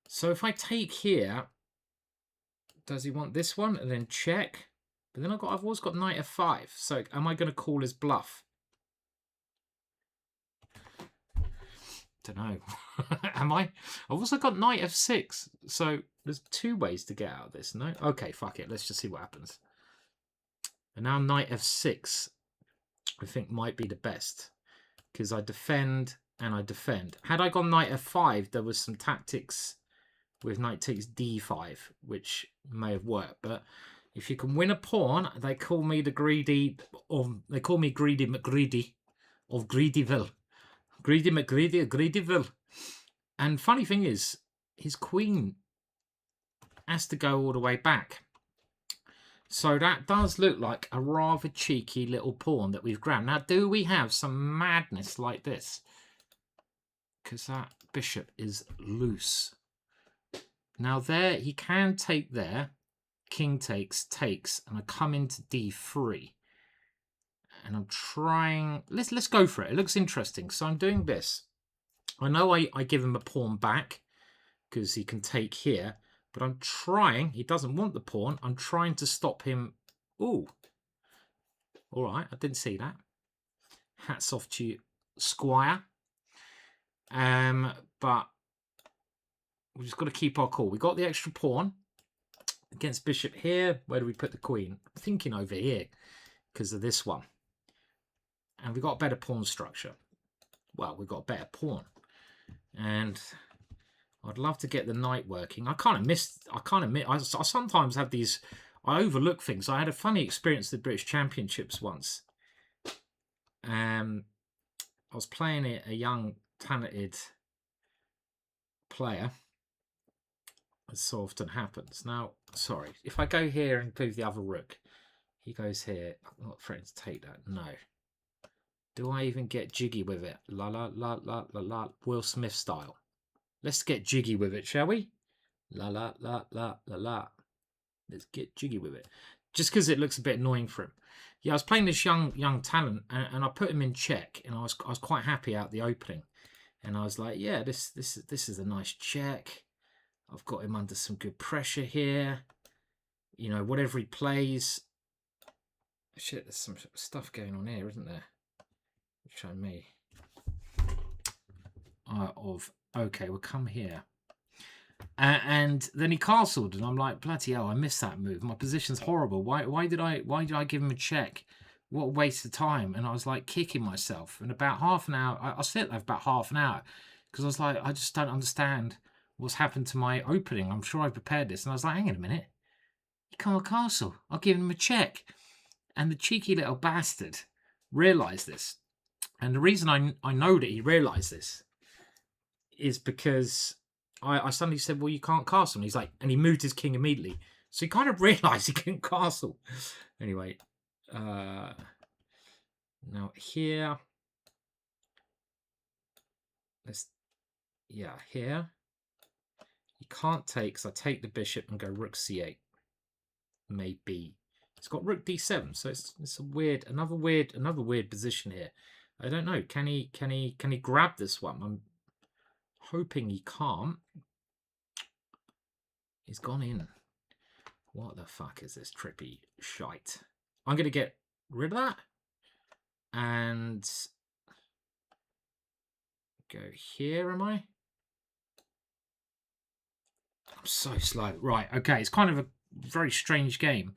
So if I take here, does he want this one? And then check. But then I've always got knight f5. So am I going to call his bluff? Don't know. Am I? I've also got knight f6. So there's 2 ways to get out of this. No? Okay, fuck it. Let's just see what happens. And now knight f6, I think might be the best. Because I defend and I defend. Had I gone knight f5, there was some tactics with knight takes d5, which may have worked. But if you can win a pawn, they call me the greedy, or they call me Greedy McGreedy of Greedyville. Greedy McGreedy of Greedyville. And funny thing is, his queen has to go all the way back. So that does look like a rather cheeky little pawn that we've grabbed. Now, do we have some madness like this? Because that bishop is loose. Now there, he can take there. King takes, and I come into d3. And I'm trying... Let's go for it. It looks interesting. So I'm doing this. I know I give him a pawn back because he can take here. But I'm trying... He doesn't want the pawn. I'm trying to stop him... Ooh. All right. I didn't see that. Hats off to you, Squire. But we've just got to keep our cool. We got the extra pawn against bishop here. Where do we put the queen? I'm thinking over here because of this one. And we've got a better pawn structure. Well, we've got a better pawn. And I'd love to get the knight working. I sometimes have these... I overlook things. I had a funny experience at the British Championships once. I was playing a young, talented player, as so often happens. Now, sorry, if I go here and move the other rook, he goes here. I'm not threatening to take that. No. Do I even get jiggy with it? La la la la la la. Will Smith style. Let's get jiggy with it, shall we? La la la la la la. Let's get jiggy with it. Just because it looks a bit annoying for him. Yeah, I was playing this young talent, and I put him in check, and I was quite happy out the opening, and I was like, yeah, this is a nice check. I've got him under some good pressure here. You know, whatever he plays. Shit, there's some stuff going on here, isn't there? Show me. Okay, we'll come here. And then he castled, and I'm like, bloody hell, I missed that move. My position's horrible. Why did I give him a check? What a waste of time. And I was like kicking myself. And about half an hour, I sit there for about half an hour because I was like, I just don't understand what's happened to my opening. I'm sure I prepared this. And I was like, hang on a minute. He can't castle. I'll give him a check. And the cheeky little bastard realised this. And the reason I know that he realised this is because I suddenly said, well, you can't castle. And he's like, and he moved his king immediately. So he kind of realised he couldn't castle. Anyway, now here. Here. You can't take, because I take the bishop and go rook c8. Maybe. It's got rook d7, so it's a weird, another weird position here. I don't know. Can he grab this one? I'm hoping he can't. He's gone in. What the fuck is this trippy shite? I'm going to get rid of that. And go here, am I? I'm so slow. Right, okay. It's kind of a very strange game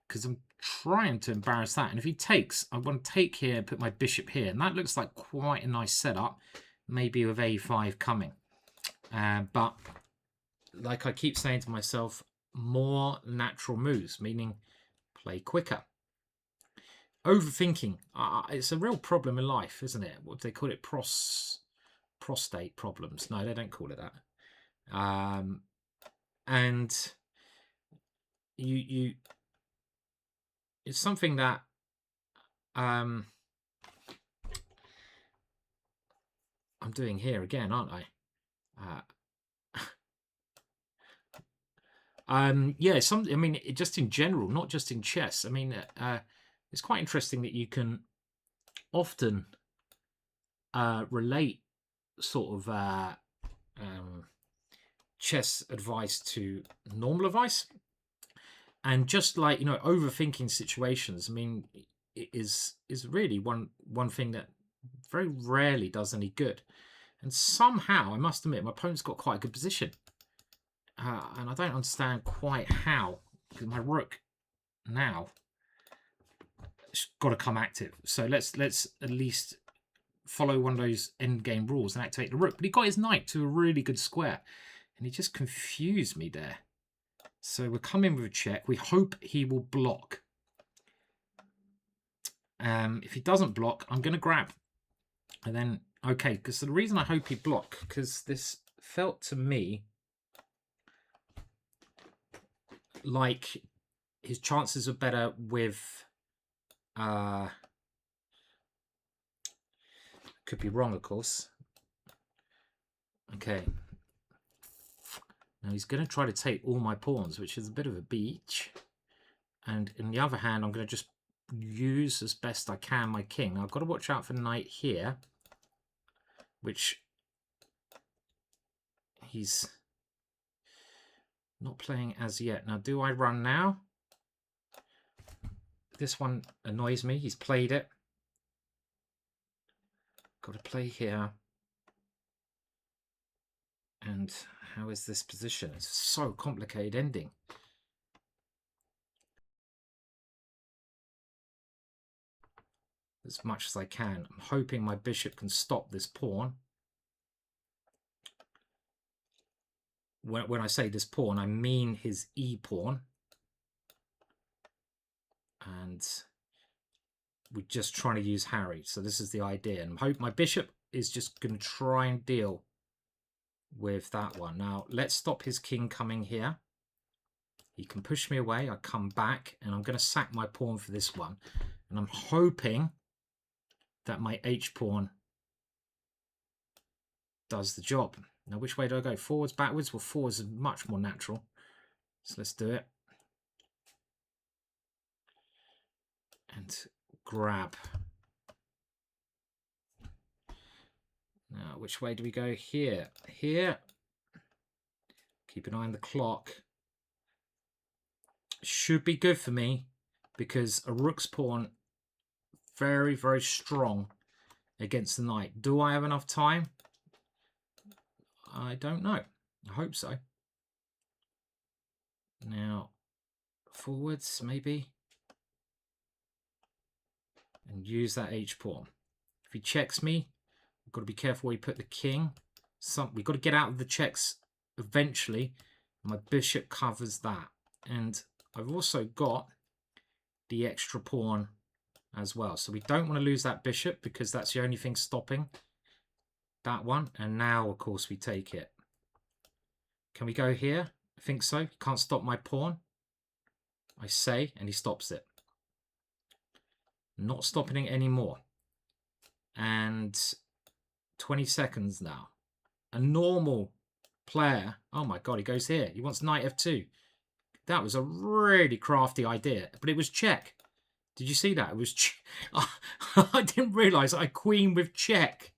because I'm trying to embarrass that. And if he takes, I want to take here and put my bishop here. And that looks like quite a nice setup. Maybe with a5 coming. But like I keep saying to myself, more natural moves, meaning play quicker. Overthinking. It's a real problem in life, isn't it? What do they call it? Prostate problems. No, they don't call it that. And you it's something that I'm doing here again, aren't I? Yeah, I mean, just in general, not just in chess. I mean, it's quite interesting that you can often relate sort of chess advice to normal advice, and just like, you know, overthinking situations. I mean, it is really one thing that very rarely does any good. And somehow, I must admit, my opponent's got quite a good position, and I don't understand quite how, because my rook now has got to come active. So let's at least follow one of those end game rules and activate the rook. But he got his knight to a really good square, and he just confused me there. So we're coming with a check. We hope he will block. If he doesn't block, I'm going to grab. And then, okay, because the reason I hope he block, because this felt to me like his chances are better with... could be wrong, of course. Okay. Now he's going to try to take all my pawns, which is a bit of a beach. And in the other hand, I'm going to just use as best I can my king. Now, I've got to watch out for knight here, which he's not playing as yet. Now, do I run now? This one annoys me. He's played it. Got to play here. And how is this position? It's so complicated ending. As much as I can. I'm hoping my bishop can stop this pawn. When I say this pawn, I mean his e-pawn. And we're just trying to use Harry. So this is the idea. And I hope my bishop is just going to try and deal with that one. Now, let's stop his king coming here. He can push me away. I come back, and I'm going to sack my pawn for this one. And I'm hoping that my h-pawn does the job. Now, which way do I go? Forwards, backwards? Well, forwards is much more natural. So let's do it. And grab. Now, which way do we go? Here. Here. Keep an eye on the clock. Should be good for me, because a rook's pawn, very, very strong against the knight. Do I have enough time? I don't know. I hope so. Now, forwards, maybe. And use that h-pawn. If he checks me, we've got to be careful where you put the king. We've got to get out of the checks eventually. My bishop covers that. And I've also got the extra pawn as well. So we don't want to lose that bishop, because that's the only thing stopping that one. And now, of course, we take it. Can we go here? I think so. Can't stop my pawn, I say, and he stops it. Not stopping it anymore. And 20 seconds now. A normal player, oh my god, he goes here. He wants knight f2. That was a really crafty idea, but it was check. Did you see that? It was I didn't realise I queen with check.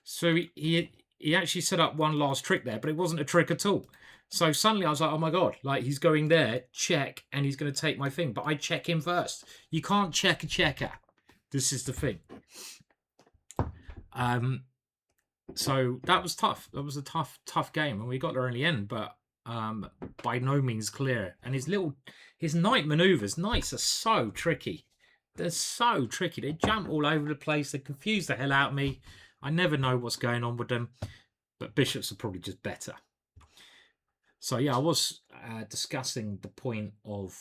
So he actually set up one last trick there, but it wasn't a trick at all. So suddenly I was like, oh my god, like he's going there, check, and he's going to take my thing. But I check him first. You can't check a checker. This is the thing. So that was tough. That was a tough game, and we got there in the end, but by no means clear. And his knight maneuvers, knights are so tricky. They're so tricky. They jump all over the place. They confuse the hell out of me. I never know what's going on with them, but bishops are probably just better. So yeah, I was discussing the point of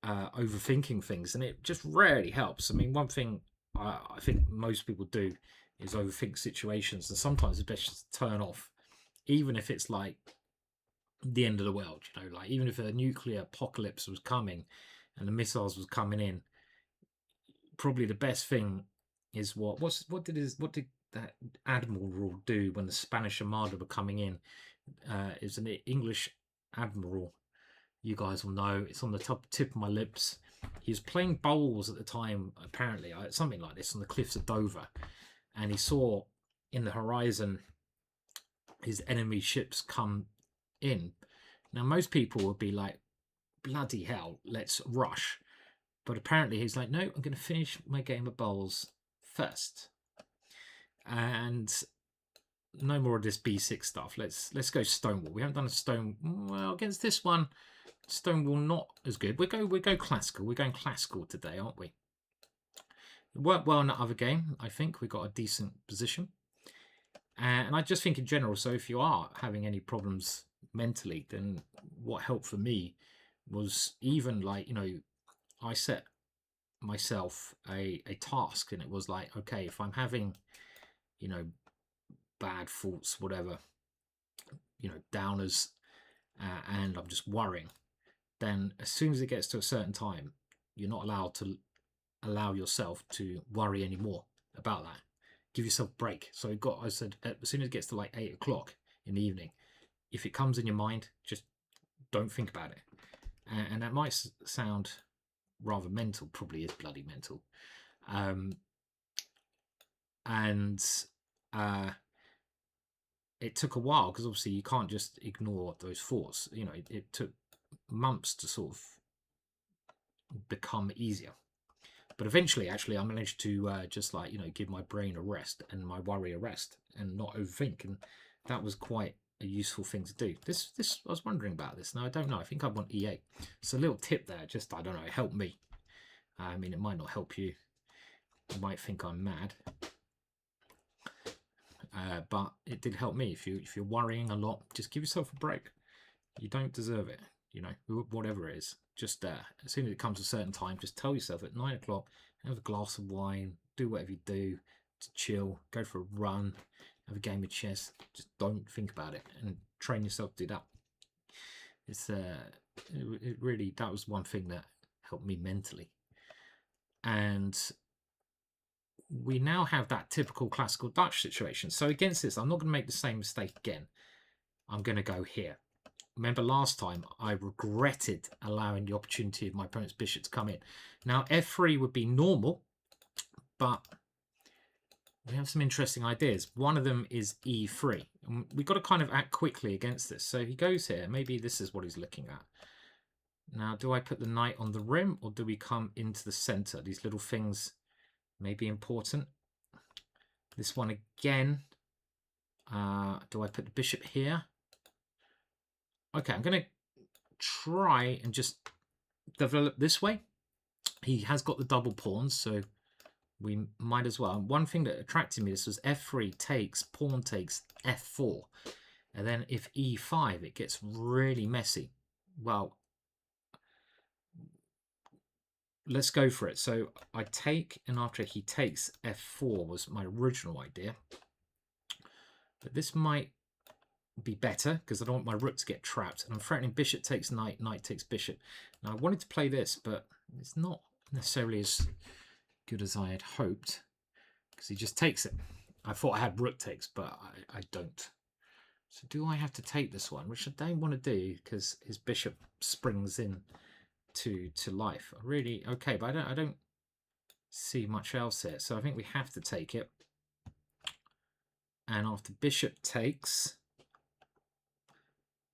overthinking things, and it just rarely helps. I mean, one thing I think most people do is overthink situations, and sometimes it's best just to turn off, even if it's like the end of the world, you know, like even if a nuclear apocalypse was coming and the missiles was coming in, probably the best thing is what did that admiral do when the Spanish Armada were coming in? It was an English admiral You guys will know it's on the tip of my lips. He was playing bowls at the time, apparently, something like this, on the cliffs of Dover, and he saw in the horizon his enemy ships come in. Now, most people would be like, bloody hell, let's rush. But apparently he's like, no, I'm going to finish my game of bowls first. And no more of this B6 stuff. Let's go Stonewall. We haven't done a stone. Well, against this one, Stonewall not as good. We go classical. We're going classical today, aren't we? It worked well in that other game. I think we got a decent position. And I just think in general, so if you are having any problems mentally, then what helped for me was even like, you know, I set myself a task, and it was like, okay, if I'm having, you know, bad thoughts, whatever, you know, downers, and I'm just worrying, then as soon as it gets to a certain time, you're not allowed to allow yourself to worry anymore about that. Give yourself a break. So I said, as soon as it gets to like 8 o'clock in the evening, if it comes in your mind, just don't think about it. And that might sound rather mental, probably is bloody mental. It took a while, because obviously you can't just ignore those thoughts. You know, it took months to sort of become easier. But eventually, actually, I managed to just like, you know, give my brain a rest and my worry a rest and not overthink. And that was quite a useful thing to do. This I was wondering about this. Now, I don't know. I think I want EA. So a little tip there, just, I don't know, it helped me. I mean, it might not help you. You might think I'm mad. But it did help me. If you're worrying a lot, just give yourself a break. You don't deserve it, you know, whatever it is. Just as soon as it comes to a certain time, just tell yourself at 9 o'clock, have a glass of wine, do whatever you do to chill, go for a run, have a game of chess. Just don't think about it, and train yourself to do that. It's it really, that was one thing that helped me mentally. And we now have that typical classical Dutch situation. So against this, I'm not going to make the same mistake again. I'm going to go here. Remember last time I regretted allowing the opportunity of my opponent's bishop to come in. Now f3 would be normal, but we have some interesting ideas. One of them is e3. And we've got to kind of act quickly against this. So he goes here. Maybe this is what he's looking at. Now, do I put the knight on the rim, or do we come into the center? These little things may be important. This one again. Do I put the bishop here? Okay, I'm going to try and just develop this way. He has got the double pawns, so we might as well. One thing that attracted me, this was f3 takes, pawn takes f4. And then if e5, it gets really messy. Well, let's go for it. So I take, and after he takes f4 was my original idea. But this might be better, because I don't want my rook to get trapped. And I'm threatening bishop takes knight, knight takes bishop. Now I wanted to play this, but it's not necessarily as good as I had hoped, because he just takes it. I thought I had rook takes, but I don't. So do I have to take this one, which I don't want to do, because his bishop springs in to life. Really, okay, but I don't see much else here. So I think we have to take it. And after bishop takes,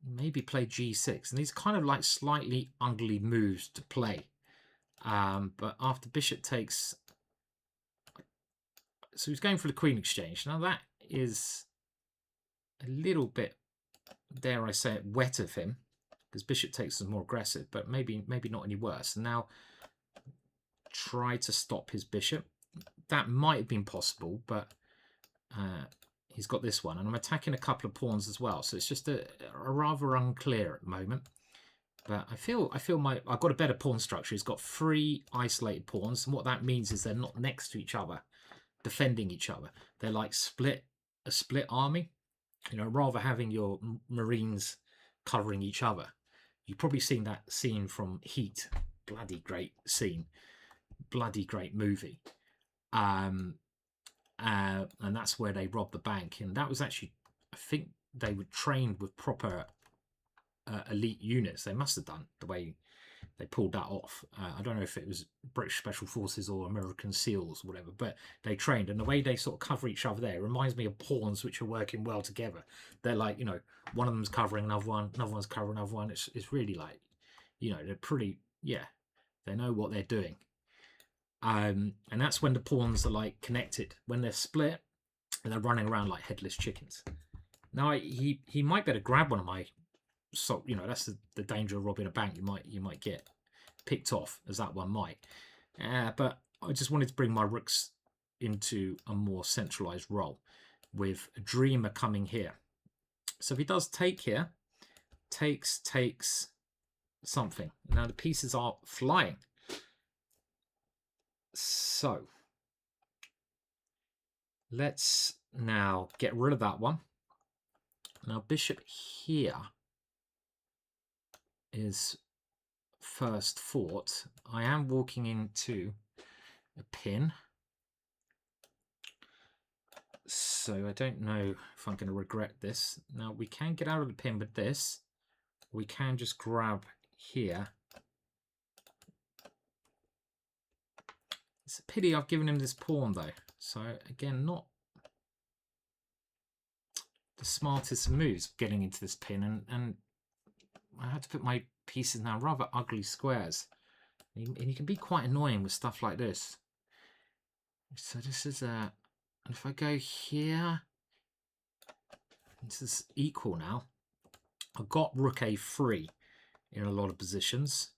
maybe play g6. And these kind of like slightly ugly moves to play. But after bishop takes, so he's going for the queen exchange. Now that is a little bit, dare I say it, wet of him, because bishop takes is more aggressive, but maybe not any worse. And now try to stop his bishop. That might have been possible, but he's got this one, and I'm attacking a couple of pawns as well, so it's just a rather unclear at the moment. But I feel I've got a better pawn structure. He's got 3 isolated pawns, and what that means is they're not next to each other, defending each other. They're like a split army. You know, rather having your Marines covering each other. You've probably seen that scene from Heat. Bloody great scene. Bloody great movie. And that's where they robbed the bank. And that was actually, I think they were trained with proper elite units. They must have done the way they pulled that off. I don't know if it was British Special Forces or American SEALs, or whatever, but they trained, and the way they sort of cover each other there reminds me of pawns which are working well together. They're like, you know, one of them's covering another one's covering another one. It's really like, you know, they're pretty, yeah, they know what they're doing. And that's when the pawns are like connected. When they're split, and they're running around like headless chickens. Now he might better grab one of my, so you know, that's the danger of robbing a bank. You might get picked off, as that one might. But I just wanted to bring my rooks into a more centralized role, with a Dreamer coming here. So if he does take here, takes something. Now the pieces are flying. So let's now get rid of that one. Now bishop here is first fought. I am walking into a pin, so I don't know if I'm going to regret this. Now we can get out of the pin with this. We can just grab here. It's a pity I've given him this pawn though. So again, not the smartest moves getting into this pin, and I had to put my pieces now rather ugly squares, and you can be quite annoying with stuff like this. So this is and if I go here, this is equal now. I've got rook a3 in a lot of positions,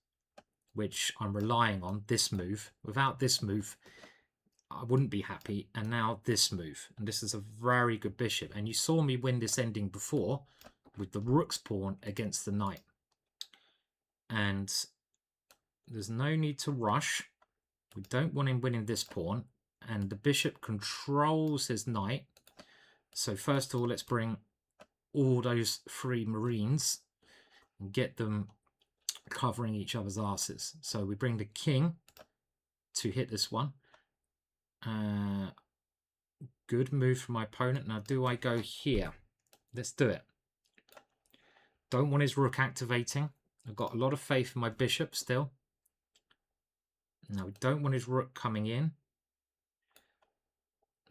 which I'm relying on this move. Without this move, I wouldn't be happy. And now this move, and this is a very good bishop. And you saw me win this ending before with the rook's pawn against the knight. And there's no need to rush. We don't want him winning this pawn, and the bishop controls his knight. So first of all, let's bring all those 3 marines and get them covering each other's asses. So we bring the king to hit this one. Good move from my opponent. Now do I go here? Let's do it. Don't want his rook activating. I've got a lot of faith in my bishop still. Now we don't want his rook coming in.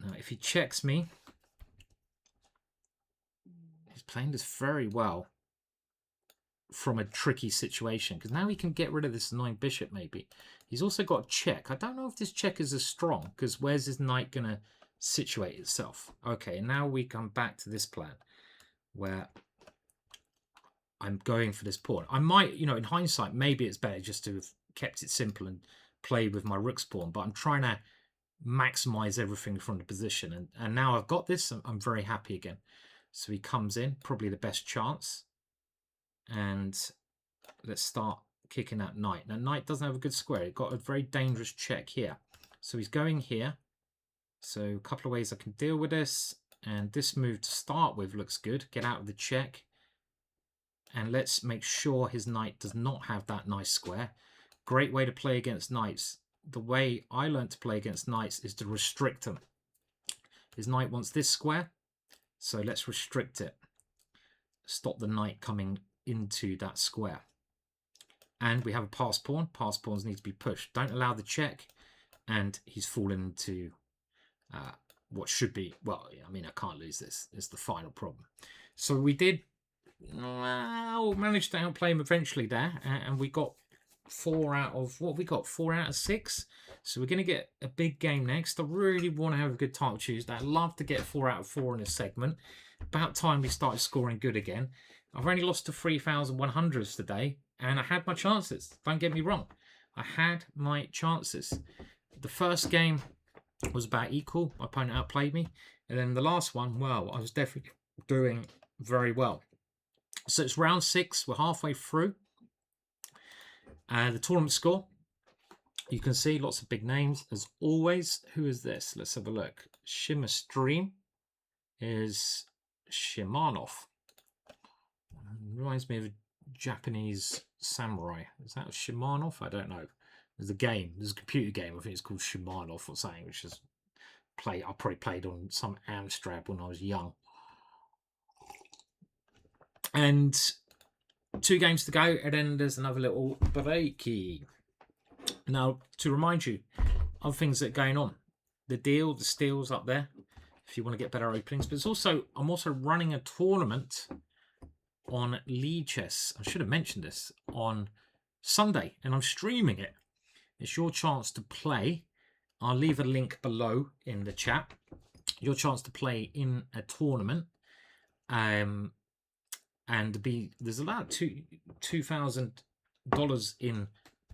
Now if he checks me, he's playing this very well from a tricky situation, because now he can get rid of this annoying bishop maybe. He's also got a check. I don't know if this check is as strong, because where's his knight going to situate itself? Okay, now we come back to this plan where I'm going for this pawn. I might, you know, in hindsight, maybe it's better just to have kept it simple and played with my rook's pawn, but I'm trying to maximize everything from the position. And now I've got this, I'm very happy again. So he comes in, probably the best chance. And let's start kicking that knight. Now, knight doesn't have a good square. It got a very dangerous check here. So he's going here. So a couple of ways I can deal with this. And this move to start with looks good. Get out of the check. And let's make sure his knight does not have that nice square. Great way to play against knights. The way I learned to play against knights is to restrict them. His knight wants this square. So let's restrict it. Stop the knight coming into that square. And we have a pass pawn. Pass pawns need to be pushed. Don't allow the check. And he's fallen into what should be, well, I mean, I can't lose this. It's the final problem. So we did manage to outplay him eventually there. And we got 4 out of, what we got? 4 out of 6. So we're going to get a big game next. I really want to have a good title Tuesday. I'd love to get 4 out of 4 in this segment. About time we started scoring good again. I've only lost to 3,100s today, and I had my chances. Don't get me wrong. I had my chances. The first game was about equal. My opponent outplayed me. And then the last one, well, I was definitely doing very well. So it's round 6. We're halfway through. The tournament score. You can see lots of big names, as always. Who is this? Let's have a look. Shimmer Stream is Shimanov. Reminds me of a Japanese samurai. Is that Shimanov? I don't know. There's a game. There's a computer game. I think it's called Shimanov or something, which is I probably played on some Amstrad when I was young. And 2 games to go, and then there's another little breaky. Now, to remind you of things that are going on. The steals up there, if you want to get better openings. But I'm also running a tournament on lead chess. I should have mentioned this on Sunday, and I'm streaming it. It's your chance to play. I'll leave a link below in the chat. Your chance to play in a tournament, and there's about $2,000 in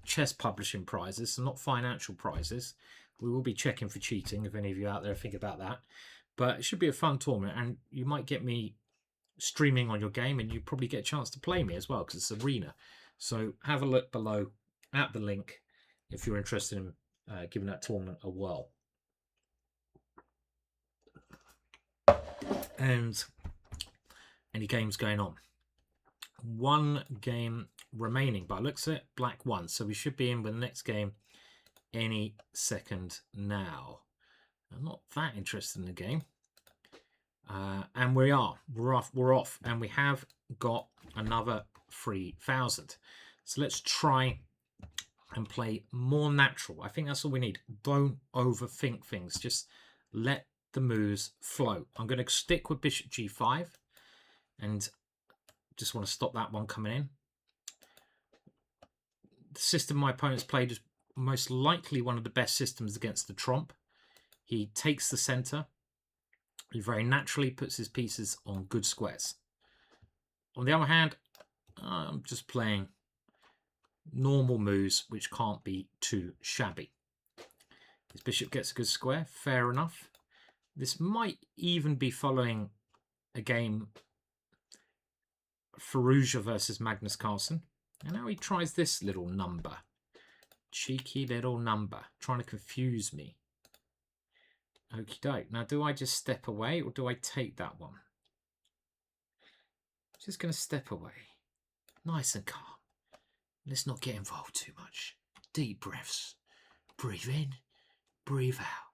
chess publishing prizes, so not financial prizes. We will be checking for cheating if any of you out there think about that. But it should be a fun tournament, and you might get me streaming on your game, and you probably get a chance to play me as well because it's arena. So have a look below at the link if you're interested in giving that tournament a whirl. And any games going on? 1 game remaining, but looks at black 1, so we should be in with the next game any second now. I'm not that interested in the game, and we're off, and we have got another 3,000. So let's try and play more natural. I think that's all we need. Don't overthink things. Just let the moves flow. I'm going to stick with bishop g5, and just want to stop that one coming in. The system my opponent's played is most likely one of the best systems against the tromp. He takes the center. He very naturally puts his pieces on good squares. On the other hand, I'm just playing normal moves which can't be too shabby. His bishop gets a good square, fair enough. This might even be following a game Ferrugia versus Magnus Carlsen. And now he tries this little number. Cheeky little number. Trying to confuse me. Okie doke. Now, do I just step away or do I take that one? Just going to step away. Nice and calm. Let's not get involved too much. Deep breaths. Breathe in. Breathe out.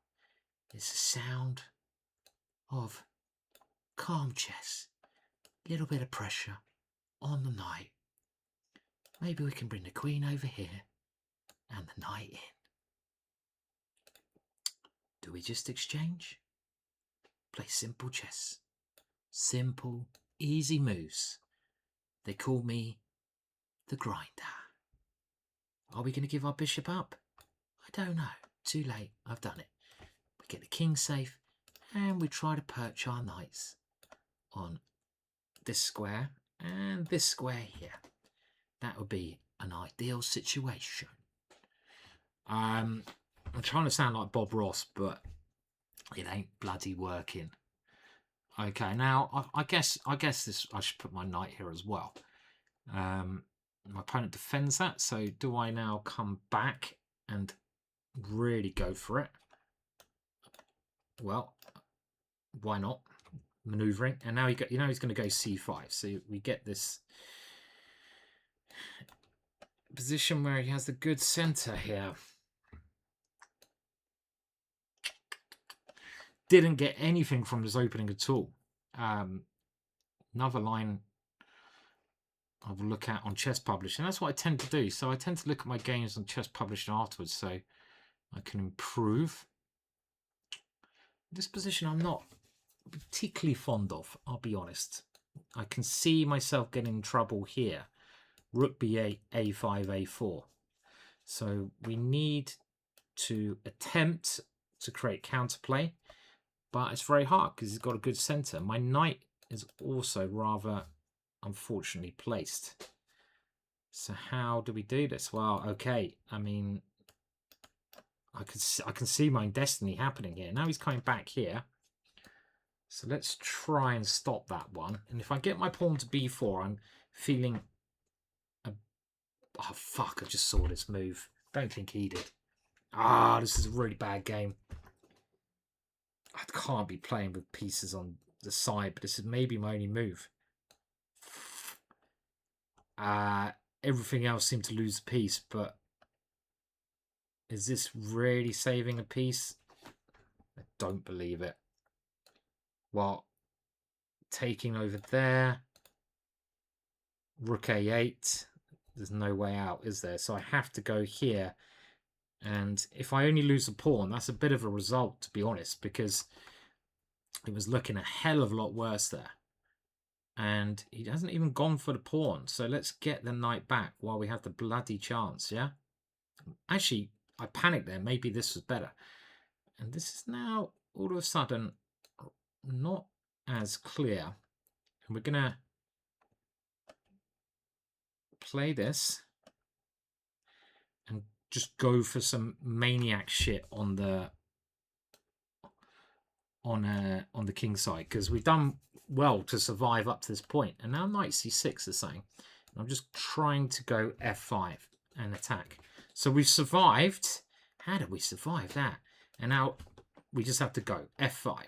It's the sound of calm chess. Little bit of pressure on the knight. Maybe we can bring the queen over here and the knight in. Do we just exchange? Play simple chess. Simple, easy moves. They call me the grinder. Are we going to give our bishop up? I don't know. Too late. I've done it. We get the king safe and we try to perch our knights on this square and this square here. That would be an ideal situation. I'm trying to sound like Bob Ross, but it ain't bloody working. Okay, now I guess this I should put my knight here as well. My opponent defends that, so do I now come back and really go for it? Well, why not? Maneuvering, and now he's going to go c5, so we get this position where he has the good center here. Didn't get anything from this opening at all. Another line I will look at on Chess Publishing. That's what I tend to do. So I tend to look at my games on Chess Publishing afterwards, so I can improve. This position I'm not particularly fond of, I'll be honest. I can see myself getting in trouble here. Rook b8, a5, a4. So we need to attempt to create counterplay, but it's very hard because he's got a good center. My knight is also rather unfortunately placed. So how do we do this? Well, okay, I mean, I can see my destiny happening here. Now he's coming back here. So let's try and stop that one. And if I get my pawn to b4, I'm feeling... Oh, fuck, I just saw this move. Don't think he did. Ah, this is a really bad game. I can't be playing with pieces on the side, but this is maybe my only move. Everything else seemed to lose a piece, but is this really saving a piece? I don't believe it. Well, taking over there. rook a8. There's no way out, is there? So I have to go here. And if I only lose a pawn, that's a bit of a result, to be honest, because it was looking a hell of a lot worse there. And he hasn't even gone for the pawn. So let's get the knight back while we have the bloody chance, yeah? Actually, I panicked there. Maybe this was better. And this is now, all of a sudden, not as clear. And we're going to play this and just go for some maniac shit on the king side, because we've done well to survive up to this point. And now knight c6 is saying, I'm just trying to go f5 and attack. So we've survived. How did we survive that? And now we just have to go f5.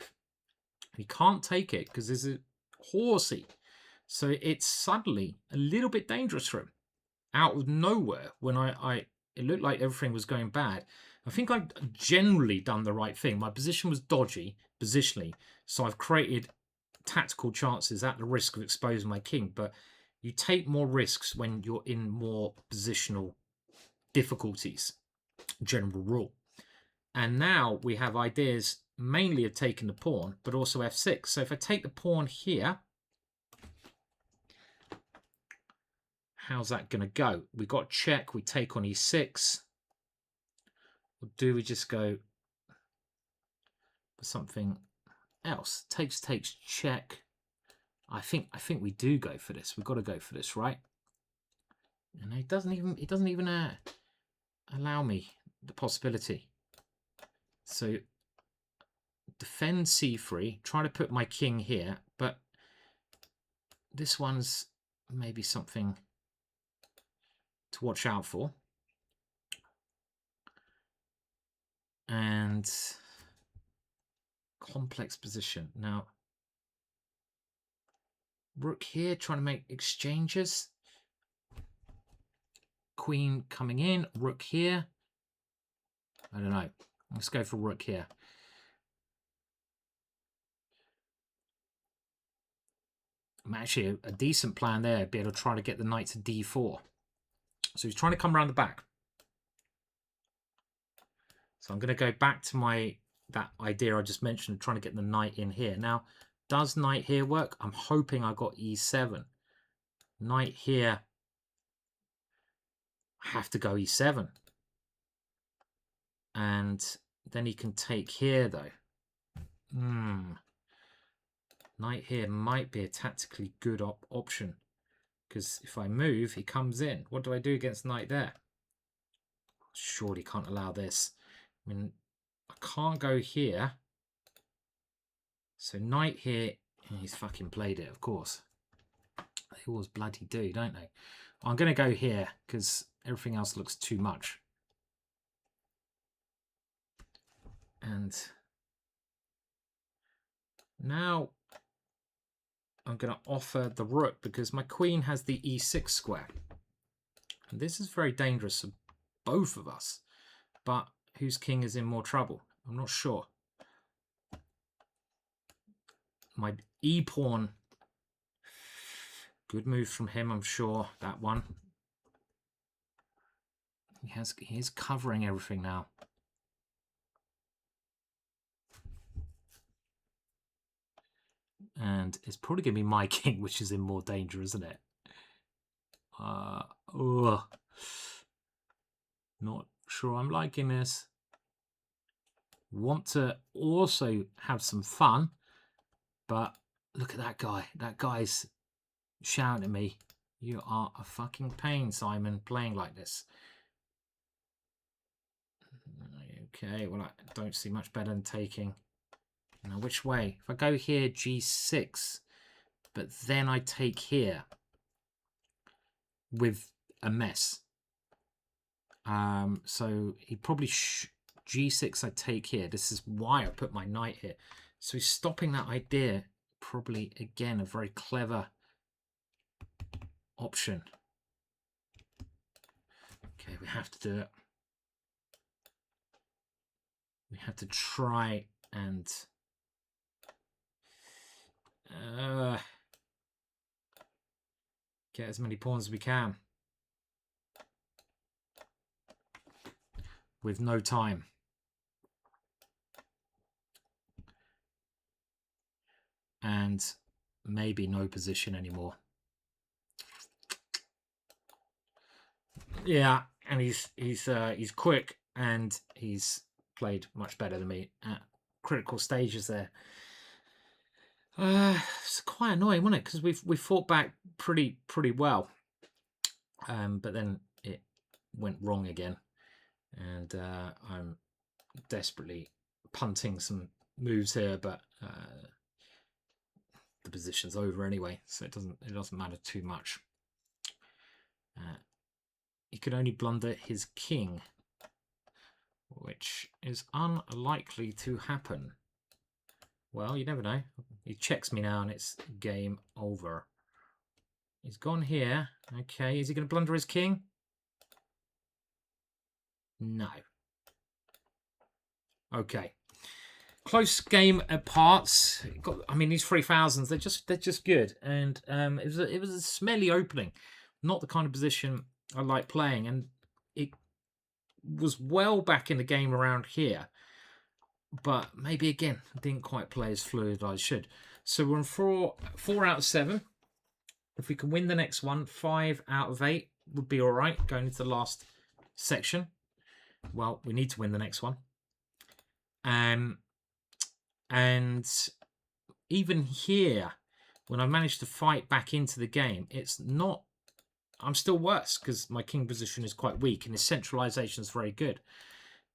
We can't take it because there's a horsey. So it's suddenly a little bit dangerous for him. Out of nowhere, when it looked like everything was going bad. I think I've generally done the right thing. My position was dodgy positionally, so I've created tactical chances at the risk of exposing my king. But you take more risks when you're in more positional difficulties, general rule. And now we have ideas mainly of taking the pawn, but also f6. So if I take the pawn here, how's that going to go? We got check, we take on e6. Or do we just go for something else? Takes, check. I think we do go for this. We've got to go for this, right? And it doesn't even allow me the possibility. So defend c3, try to put my king here, but this one's maybe something to watch out for. And complex position. Now, rook here, trying to make exchanges. Queen coming in, rook here. I don't know. Let's go for rook here. Actually, a decent plan there, be able to try to get the knight to d4. So he's trying to come around the back. So I'm going to go back to that idea I just mentioned of trying to get the knight in here. Now, does knight here work? I'm hoping I got e7. Knight here. I have to go e7. And then he can take here, though. Knight here might be a tactically good option. Because if I move, he comes in. What do I do against knight there? Surely can't allow this. I mean, I can't go here. So knight here, he's fucking played it, of course. They always bloody do, don't they? I'm going to go here because everything else looks too much. And now I'm going to offer the rook because my queen has the e6 square. And this is very dangerous for both of us. But whose king is in more trouble? I'm not sure. My e-pawn. Good move from him, I'm sure. That one. He's covering everything now. And it's probably going to be my king, which is in more danger, isn't it? Not sure I'm liking this. Want to also have some fun, but look at that guy. That guy's shouting at me. You are a fucking pain, Simon, playing like this. Okay, well, I don't see much better than taking. Now, which way? If I go here, g6, but then I take here with a mess. So he probably g6 I take here. This is why I put my knight here. So he's stopping that idea. Probably, again, a very clever option. Okay, we have to do it. We have to try and... Get as many pawns as we can. With no time. And maybe no position anymore. Yeah, and he's quick, and he's played much better than me at critical stages there. It's quite annoying, wasn't it? Because we fought back pretty well, but then it went wrong again, and I'm desperately punting some moves here, but the position's over anyway, so it doesn't matter too much. He could only blunder his king, which is unlikely to happen. Well, you never know. He checks me now, and it's game over. He's gone here. Okay, is he going to blunder his king? No. Okay. Close game at parts. I mean, these 3000s, they're just good, and it was a smelly opening, not the kind of position I like playing, and it was well back in the game around here, but maybe again didn't quite play as fluid as I should. So we're on 4 out of 7. If we can win the next one, 5 out of 8 would be all right going into the last section. Well, we need to win the next one. And even here, when I managed to fight back into the game, it's not... I'm still worse because my king position is quite weak and his centralization is very good.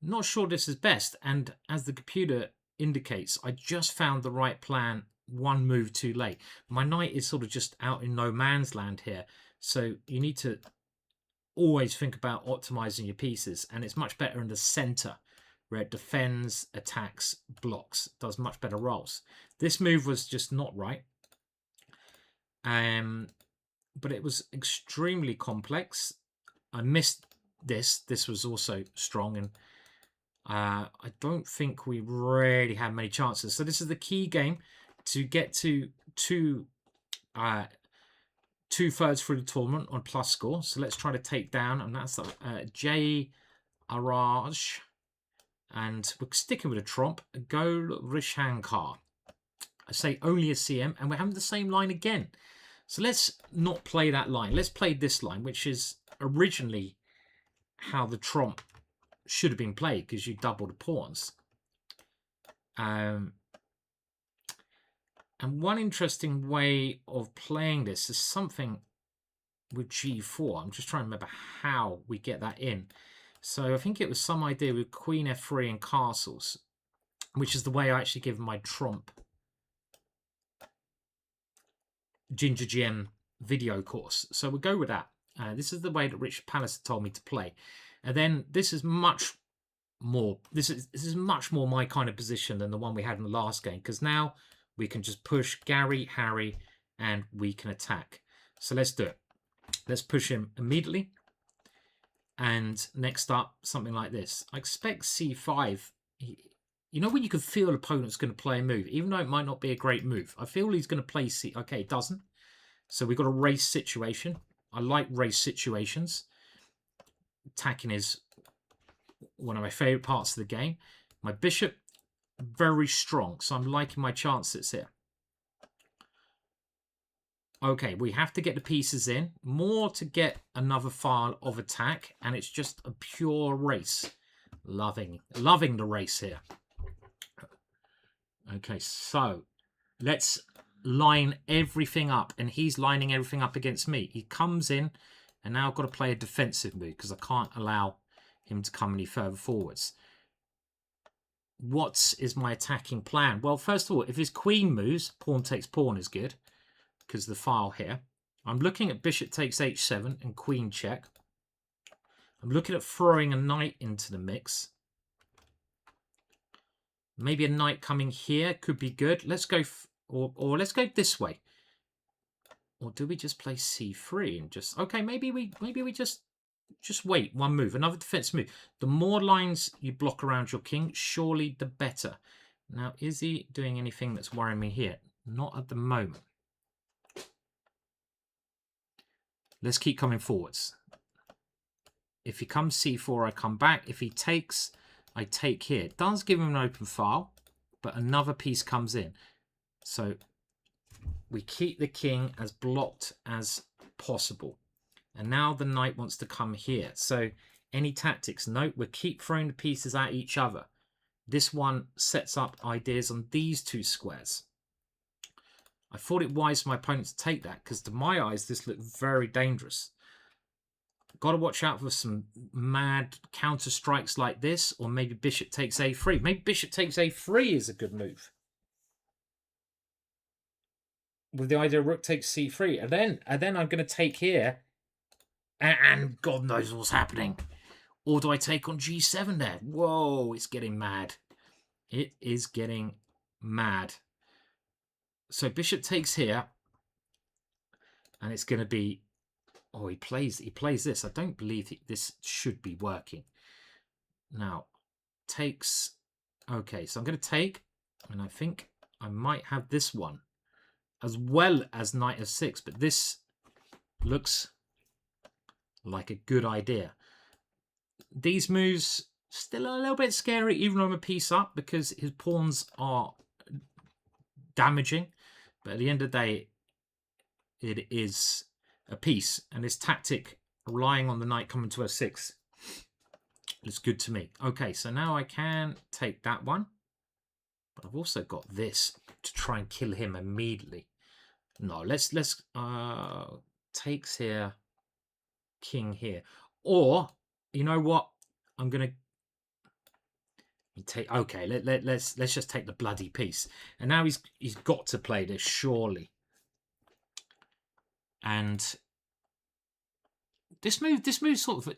Not sure this is best. And as the computer indicates, I just found the right plan one move too late. My knight is sort of just out in no man's land here. So you need to always think about optimizing your pieces. And it's much better in the center, where it defends, attacks, blocks, does much better rolls. This move was just not right. But it was extremely complex. I missed this. This was also strong, and I don't think we really had many chances. So this is the key game to get to two-thirds through the tournament on plus score. So let's try to take down, and that's Jayaraj. And we're sticking with a tromp, Gowrishankar. I say only a CM, and we're having the same line again. So let's not play that line. Let's play this line, which is originally how the tromp should have been played, because you double the pawns. And one interesting way of playing this is something with G4. I'm just trying to remember how we get that in. So I think it was some idea with Queen F3 and castles, which is the way I actually give my tromp GingerGM video course. So we'll go with that. This is the way that Richard Palliser told me to play. And then this is much more, this is much more my kind of position than the one we had in the last game, because now we can just push Gary, Harry, and we can attack. So let's do it. Let's push him immediately. And next up, something like this. I expect C5. You know when you can feel an opponent's going to play a move, even though it might not be a great move. I feel he's going to play C. Okay, it doesn't. So we've got a race situation. I like race situations. Attacking is one of my favourite parts of the game. My bishop, very strong. So I'm liking my chances here. Okay, we have to get the pieces in. More to get another file of attack. And it's just a pure race. Loving the race here. Okay, so let's line everything up. And he's lining everything up against me. He comes in, and now I've got to play a defensive move because I can't allow him to come any further forwards. What is my attacking plan? Well, first of all, if his queen moves, pawn takes pawn is good because of the file here. I'm looking at bishop takes h7 and queen check. I'm looking at throwing a knight into the mix. Maybe a knight coming here could be good. Let's go, or let's go this way. Or do we just play c3 and just... Okay, maybe we just wait one move, another defense move. The more lines you block around your king, surely the better. Now, is he doing anything that's worrying me here? Not at the moment. Let's keep coming forwards. If he comes c4, I come back. If he takes, I take here. It does give him an open file, but another piece comes in. So we keep the king as blocked as possible. And now the knight wants to come here. So any tactics? Note, we'll keep throwing the pieces at each other. This one sets up ideas on these two squares. I thought it wise for my opponent to take that because to my eyes, this looked very dangerous. Got to watch out for some mad counter strikes like this, or maybe bishop takes a3. Maybe bishop takes a3 is a good move. With the idea rook takes c3, and then I'm going to take here, and God knows what's happening. Or do I take on g7 there? Whoa, it's getting mad. It is getting mad. So bishop takes here, and it's going to be. Oh, he plays this. I don't believe this should be working. Now, takes. Okay, so I'm going to take, and I think I might have this one, as well as knight f6. But this looks like a good idea. These moves still a little bit scary, even though I'm a piece up, because his pawns are damaging. But at the end of the day, it is a piece, and this tactic relying on the knight coming to f6 looks good to me. Okay, so now I can take that one, but I've also got this to try and kill him immediately. No, let's takes here, king here, or you know what? I'm gonna take. Okay, let's just take the bloody piece, and now he's got to play this surely. And this move's sort of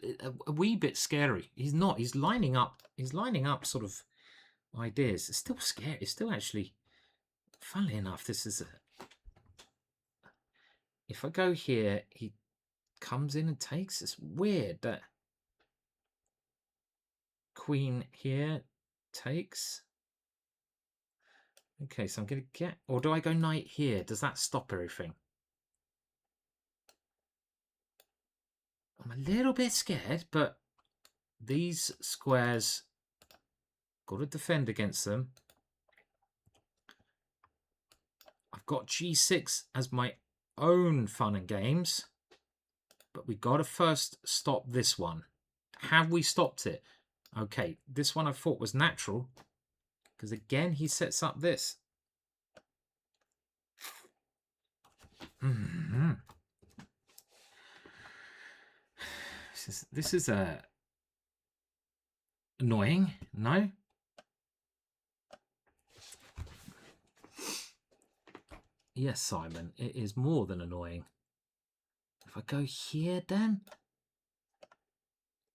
a wee bit scary. He's not. He's lining up sort of ideas. It's still scary. It's still actually, funnily enough, this is a. If I go here, he comes in and takes. It's weird that queen here takes. Okay, so I'm going to get. Or do I go knight here? Does that stop everything? I'm a little bit scared, but these squares, got to defend against them. I've got g6 as my own fun and games, but we got to first stop this one. Have we stopped it? Okay, this one I thought was natural, because again, he sets up this. This is annoying. No. Yes, Simon, it is more than annoying. If I go here, then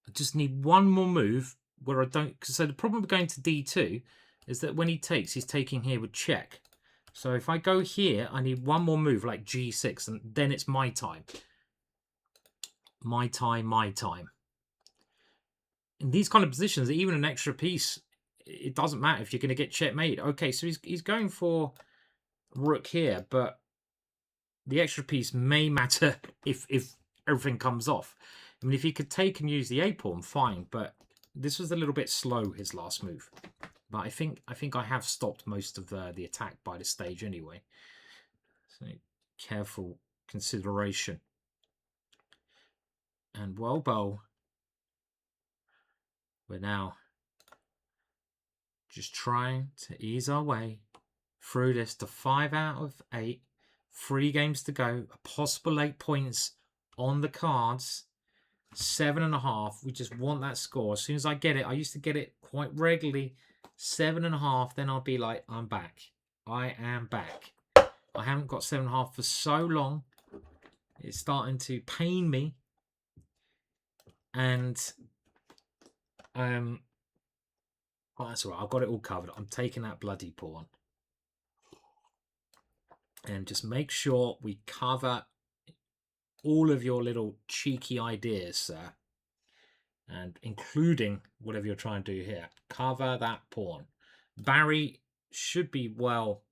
I just need one more move where I don't. So the problem with going to d2 is that when he takes, he's taking here with check. So if I go here, I need one more move like g6, and then it's my time. My time, my time. In these kind of positions, even an extra piece, it doesn't matter if you're going to get checkmate. Okay, so he's going for rook here, but the extra piece may matter if everything comes off. I mean, if he could take and use the a-pawn, fine, but this was a little bit slow, his last move. But I think I have stopped most of the attack by this stage anyway. So careful consideration. And well, Bo, we're now just trying to ease our way through this to 5 out of 8. 3 games to go. A possible 8 points on the cards. 7.5. We just want that score. As soon as I get it, I used to get it quite regularly. 7.5. Then I'll be like, I'm back. I am back. I haven't got 7.5 for so long. It's starting to pain me. And oh, that's all right. I've got it all covered. I'm taking that bloody pawn. And just make sure we cover all of your little cheeky ideas, sir. And including whatever you're trying to do here. Cover that pawn. Barry should be well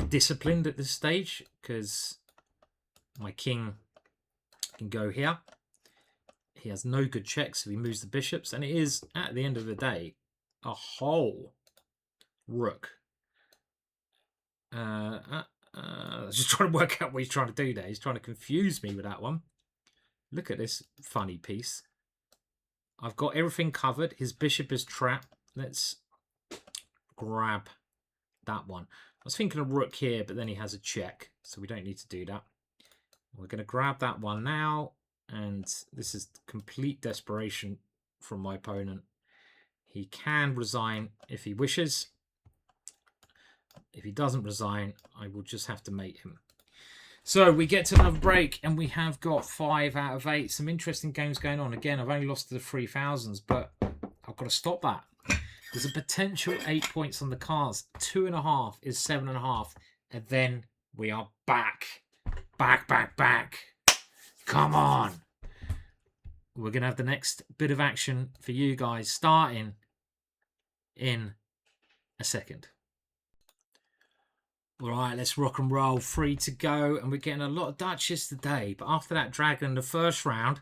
disciplined at this stage, because My king can go here. He has no good checks if he moves the bishops. And it is, at the end of the day, a whole rook. Just trying to work out what he's trying to do there. He's trying to confuse me with that one. Look at this funny piece. I've got everything covered. His bishop is trapped. Let's grab that one. I was thinking of rook here, but then he has a check, so we don't need to do that. We're going to grab that one now, and this is complete desperation from my opponent. He can resign if he wishes. If he doesn't resign, I will just have to mate him. So we get to another break, and we have got 5 out of 8. Some interesting games going on. Again, I've only lost to the 3000s, but I've got to stop that. There's a potential 8 points on the cards. 2.5 is 7.5. And then we are back. Back. Come on. We're going to have the next bit of action for you guys starting in a second. All right, let's rock and roll. 3 to go. And we're getting a lot of Duchess today. But after that dragon in the first round,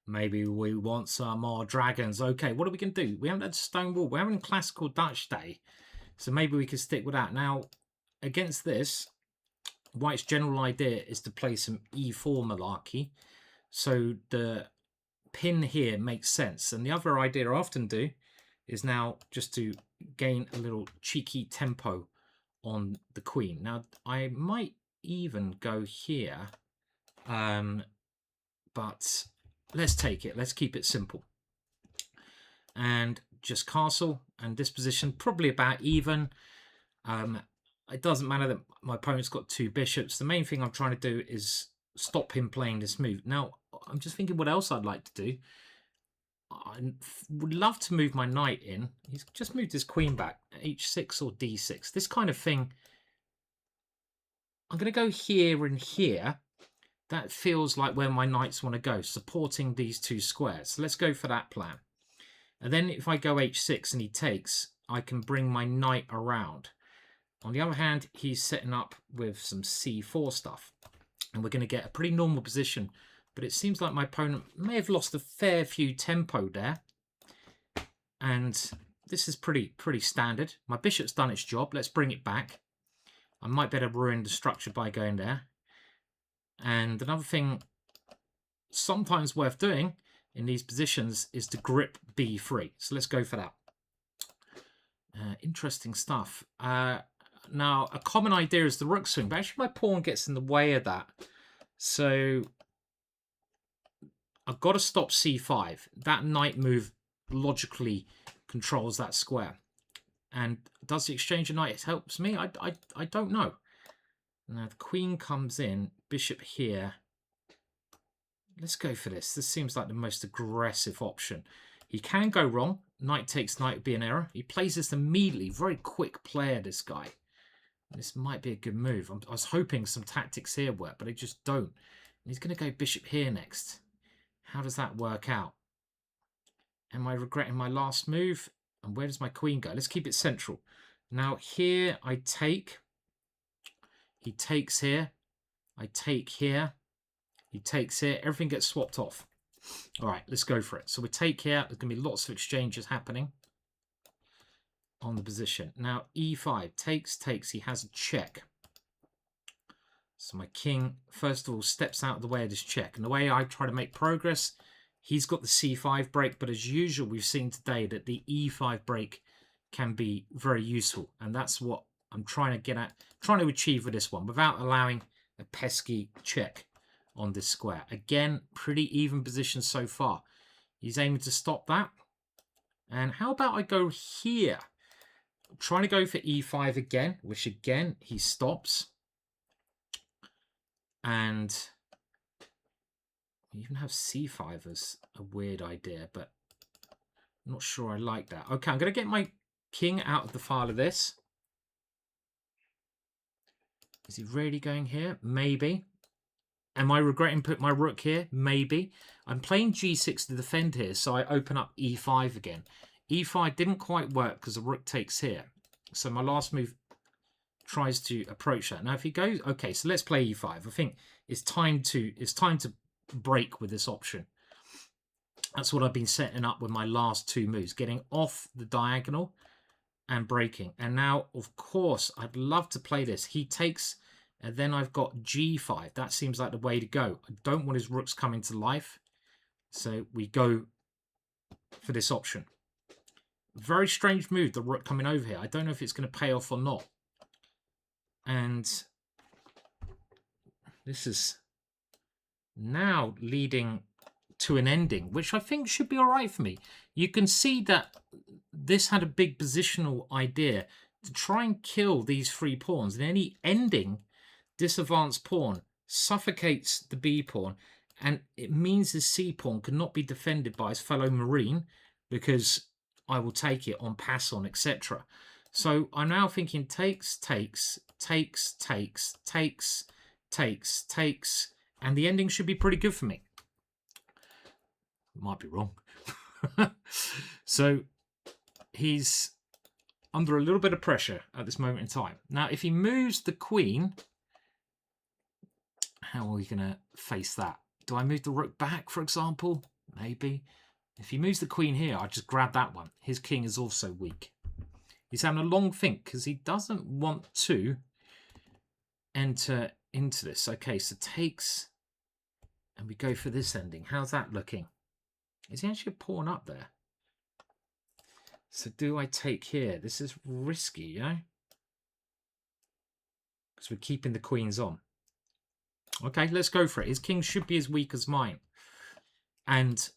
maybe we want some more dragons. Okay, what are we going to do? We haven't had Stonewall. We're having classical Dutch day. So maybe we can stick with that. Now, against this, White's general idea is to play some E4 malarkey. So the pin here makes sense. And the other idea I often do is now just to gain a little cheeky tempo on the queen. Now, I might even go here. But let's take it. Let's keep it simple. And just castle and disposition, probably about even. It doesn't matter that my opponent's got 2 bishops. The main thing I'm trying to do is stop him playing this move. Now, I'm just thinking what else I'd like to do. I would love to move my knight in. He's just moved his queen back. H6 or D6. This kind of thing. I'm going to go here and here. That feels like where my knights want to go, supporting these 2 squares. So let's go for that plan. And then if I go H6 and he takes, I can bring my knight around. On the other hand, he's setting up with some C4 stuff. And we're going to get a pretty normal position. But it seems like my opponent may have lost a fair few tempo there. And this is pretty standard. My bishop's done its job. Let's bring it back. I might better ruin the structure by going there. And another thing sometimes worth doing in these positions is to grip B3. So let's go for that. Interesting stuff. Now, a common idea is the rook swing, but actually my pawn gets in the way of that. So I've got to stop C5. That knight move logically controls that square. And does the exchange of knight helps me? I don't know. Now the queen comes in, bishop here. Let's go for this. This seems like the most aggressive option. He can go wrong. Knight takes knight would be an error. He plays this immediately. Very quick player, this guy. This might be a good move. I was hoping some tactics here work, but they just don't. And he's going to go bishop here next. How does that work out? Am I regretting my last move? And where does my queen go? Let's keep it central. Now here I take. He takes here. I take here. He takes here. Everything gets swapped off. All right, let's go for it. So we take here. There's going to be lots of exchanges happening on the position. Now E5 takes. He has a check. So my king, first of all, steps out of the way of this check. And the way I try to make progress, he's got the C5 break. But as usual, we've seen today that the E5 break can be very useful. And that's what I'm trying to get at, trying to achieve with this one without allowing a pesky check on this square. Again, pretty even position so far. He's aiming to stop that. And how about I go here? I'm trying to go for E5 again, which again, he stops. And we even have C5 as a weird idea, but I'm not sure I like that. Okay, I'm going to get my king out of the file of this. Is he really going here? Maybe. Am I regretting putting my rook here? Maybe. I'm playing G6 to defend here, so I open up E5 again. E5 didn't quite work because the rook takes here. So my last move tries to approach that. Now, if he goes... Okay, so let's play E5. I think it's time to break with this option. That's what I've been setting up with my last two moves, getting off the diagonal and breaking. And now, of course, I'd love to play this. He takes, and then I've got g5. That seems like the way to go. I don't want his rooks coming to life. So we go for this option. Very strange move, the rook coming over here. I don't know if it's going to pay off or not. And this is now leading to an ending, which I think should be all right for me. You can see that this had a big positional idea to try and kill these three pawns. And any ending, this advanced pawn suffocates the B pawn, and it means the C pawn cannot be defended by his fellow marine because I will take it on pass on, etc. So I'm now thinking takes, takes, takes, takes, takes, takes, takes, and the ending should be pretty good for me. Might be wrong. So he's under a little bit of pressure at this moment in time. Now, if he moves the queen, how are we going to face that? Do I move the rook back, for example? Maybe. If he moves the queen here, I just grab that one. His king is also weak. He's having a long think because he doesn't want to enter into this. Okay, so takes, and we go for this ending. How's that looking? Is he actually a pawn up there? So do I take here? This is risky, yeah? Because we're keeping the queens on. Okay, let's go for it. His king should be as weak as mine. And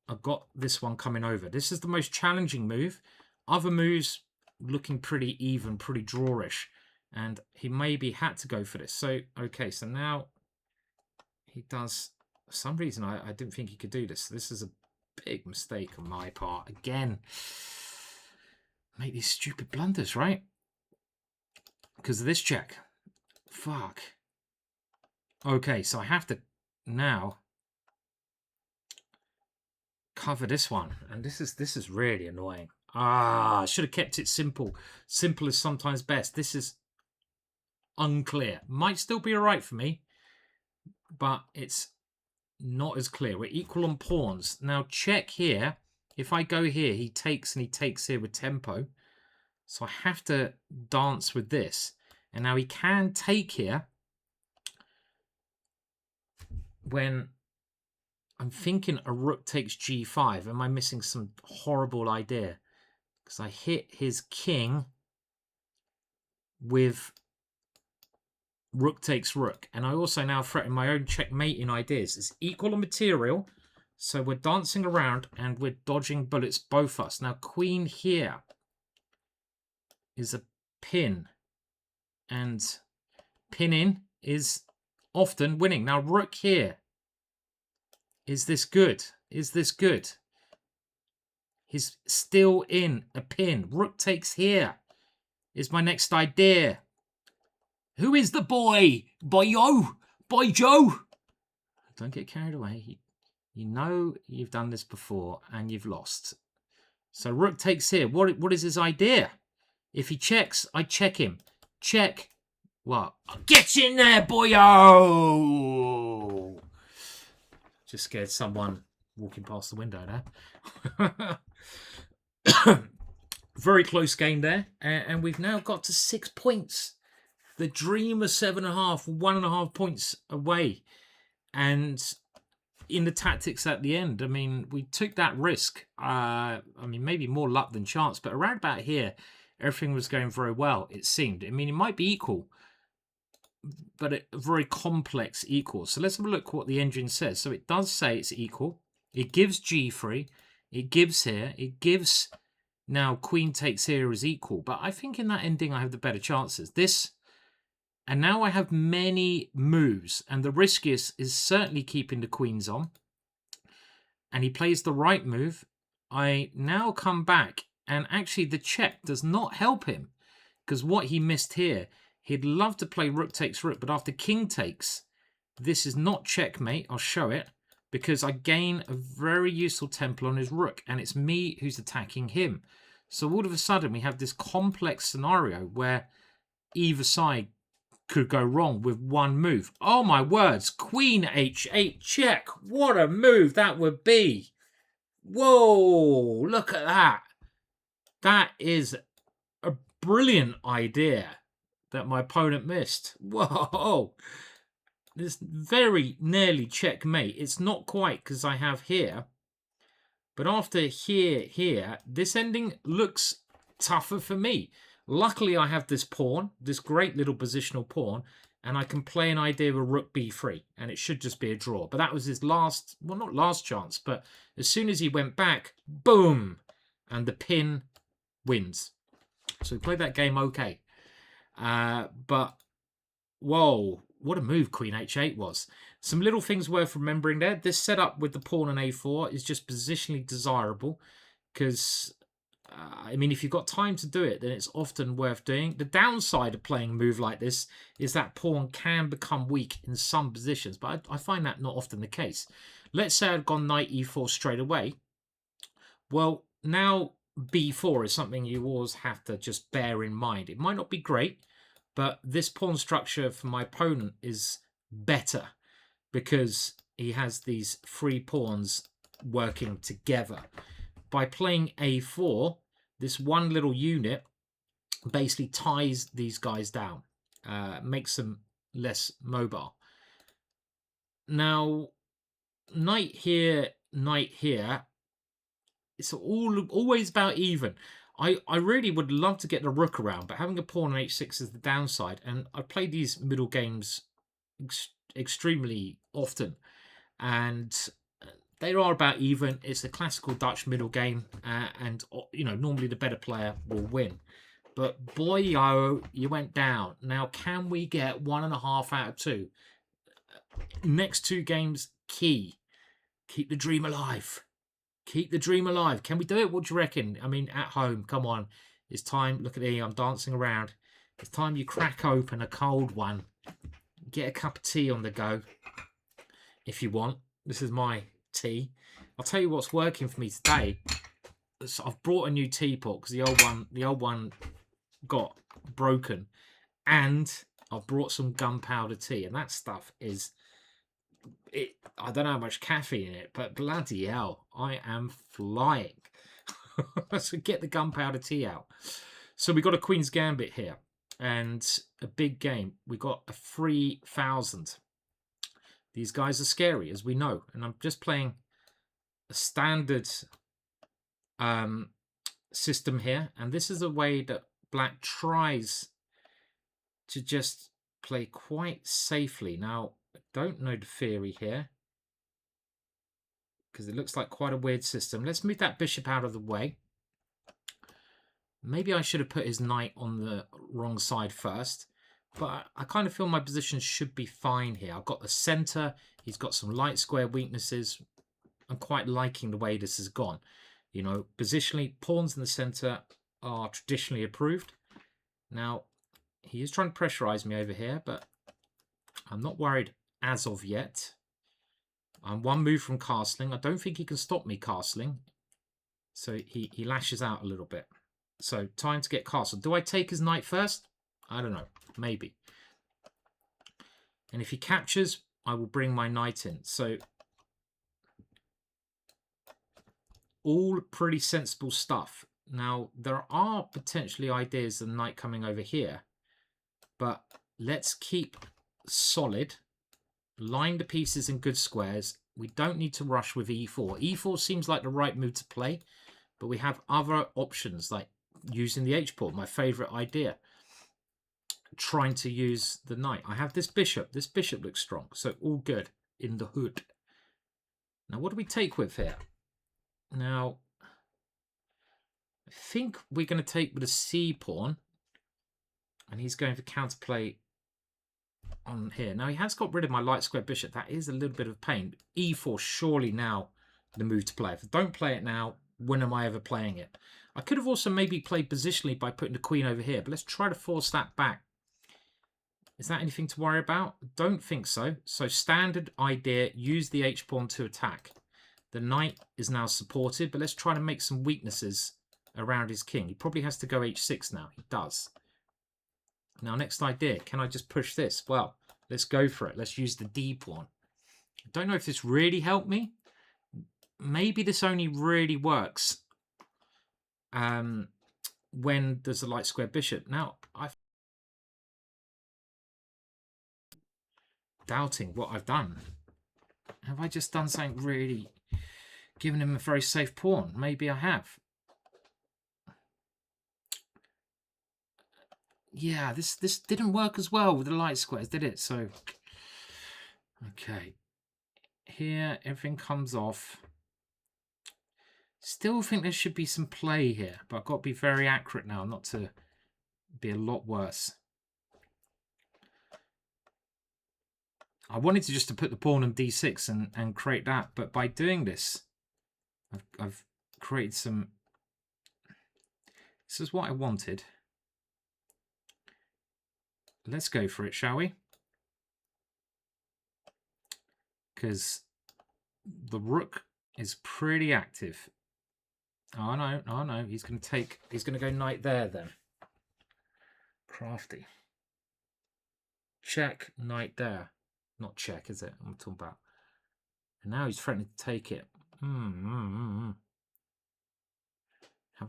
I've got this one coming over. This is the most challenging move. Other moves looking pretty even, pretty drawish. And he maybe had to go for this. So, okay, so now he does... For some reason, I didn't think he could do this. This is a big mistake on my part. Again, make these stupid blunders, right? Because of this check. Fuck. Okay, so I have to now cover this one. And this is really annoying. I should have kept it simple. Simple is sometimes best. This is unclear. Might still be all right for me, but it's not as clear. We're equal on pawns. Now check here. If I go here, he takes and he takes here with tempo. So I have to dance with this. And now he can take here when I'm thinking a rook takes g5. Am I missing some horrible idea? Because I hit his king with rook takes rook, and I also now threaten my own checkmating ideas. It's equal on material, so we're dancing around and we're dodging bullets, both of us. Now queen here is a pin, and pinning is often winning. Now rook here, is this good? Is this good? He's still in a pin. Rook takes here is my next idea. Who is the boy? Bijoy? Bijoy? Don't get carried away. You know you've done this before and you've lost. So rook takes here. What is his idea? If he checks, I check him. Check. What? Get in there, boyo! Just scared someone walking past the window there. Very close game there. And we've now got to 6 points. The dream of 7.5, 1.5 points away. And in the tactics at the end, I mean, we took that risk. I mean, maybe more luck than chance, but around about here, everything was going very well, it seemed. I mean, it might be equal, but a very complex equal. So let's have a look what the engine says. So it does say it's equal. It gives g3. It gives here. It gives now queen takes here is equal. But I think in that ending, I have the better chances. This... And now I have many moves, and the riskiest is certainly keeping the queens on. And he plays the right move. I now come back, and actually the check does not help him, because what he missed here, he'd love to play rook takes rook, but after king takes, this is not checkmate. I'll show it, because I gain a very useful temple on his rook, and it's me who's attacking him. So all of a sudden, we have this complex scenario where either side could go wrong with one move. Oh my words, Queen H8 check. What a move that would be. Whoa, look at that. That is a brilliant idea that my opponent missed. Whoa. This very nearly checkmate. It's not quite because I have here. But after here, this ending looks tougher for me. Luckily, I have this pawn, this great little positional pawn, and I can play an idea of rook b3, and it should just be a draw. But that was his last, well, not last chance, but as soon as he went back, boom, and the pin wins. So he played that game okay. But, whoa, what a move Queen h8 was. Some little things worth remembering there. This setup with the pawn on a4 is just positionally desirable because, I mean, if you've got time to do it, then it's often worth doing. The downside of playing a move like this is that pawn can become weak in some positions, but I find that not often the case. Let's say I'd gone knight e4 straight away. Well, now b4 is something you always have to just bear in mind. It might not be great, but this pawn structure for my opponent is better because he has these three pawns working together. By playing a4, this one little unit basically ties these guys down, makes them less mobile. Now, knight here, it's always about even. I really would love to get the rook around, but having a pawn on h6 is the downside. And I play these middle games extremely often, and they are about even. It's a classical Dutch middle game, and you know, normally the better player will win. But boy, oh, you went down. Now, can we get 1.5 out of 2? Next 2 games, key. Keep the dream alive. Keep the dream alive. Can we do it? What do you reckon? I mean, at home, come on. It's time. Look at me. I'm dancing around. It's time you crack open a cold one. Get a cup of tea on the go if you want. This is my tea. I'll tell you what's working for me today. So I've brought a new teapot because the old one got broken, and I've brought some gunpowder tea, and that stuff is I don't know how much caffeine in it, but bloody hell, I am flying. So get the gunpowder tea out. So we got a Queen's Gambit here, and a big game. We got a 3,000. These guys are scary, as we know, and I'm just playing a standard system here, and this is a way that Black tries to just play quite safely. Now, I don't know the theory here because it looks like quite a weird system. Let's move that bishop out of the way. Maybe I should have put his knight on the wrong side first, but I kind of feel my position should be fine here. I've got the center. He's got some light square weaknesses. I'm quite liking the way this has gone. You know, positionally, pawns in the center are traditionally approved. Now, he is trying to pressurize me over here, but I'm not worried as of yet. I'm one move from castling. I don't think he can stop me castling. So he lashes out a little bit. So time to get castled. Do I take his knight first? I don't know. Maybe. And if he captures, I will bring my knight in. So all pretty sensible stuff. Now, there are potentially ideas of the knight coming over here. But let's keep solid. Line the pieces in good squares. We don't need to rush with e4. e4 seems like the right move to play. But we have other options like using the h-pawn, my favourite idea. Trying to use the knight. I have this bishop. This bishop looks strong. So all good in the hood. Now, what do we take with here? Now, I think we're going to take with a c-pawn. And he's going for counterplay on here. Now, he has got rid of my light square bishop. That is a little bit of pain. e4, surely now the move to play. If I don't play it now, when am I ever playing it? I could have also maybe played positionally by putting the queen over here. But let's try to force that back. Is that anything to worry about? Don't think so. So standard idea, use the h-pawn to attack. The knight is now supported, but let's try to make some weaknesses around his king. He probably has to go h6 now. He does. Now, next idea. Can I just push this? Well, let's go for it. Let's use the D pawn. I don't know if this really helped me. Maybe this only really works when there's a light square bishop. Now, I'm doubting what I've done. Have I just done something really, given him a very safe pawn? Maybe I have. Yeah, this didn't work as well with the light squares, did it? So, okay. Here, everything comes off. Still think there should be some play here, but I've got to be very accurate now, not to be a lot worse. I wanted to just to put the pawn on d6 and create that, but by doing this, I've created some... This is what I wanted. Let's go for it, shall we? Because the rook is pretty active. Oh no, he's going to go knight there then. Crafty. Check, knight there. Not check, is it? I'm talking about. And now he's threatening to take it. Have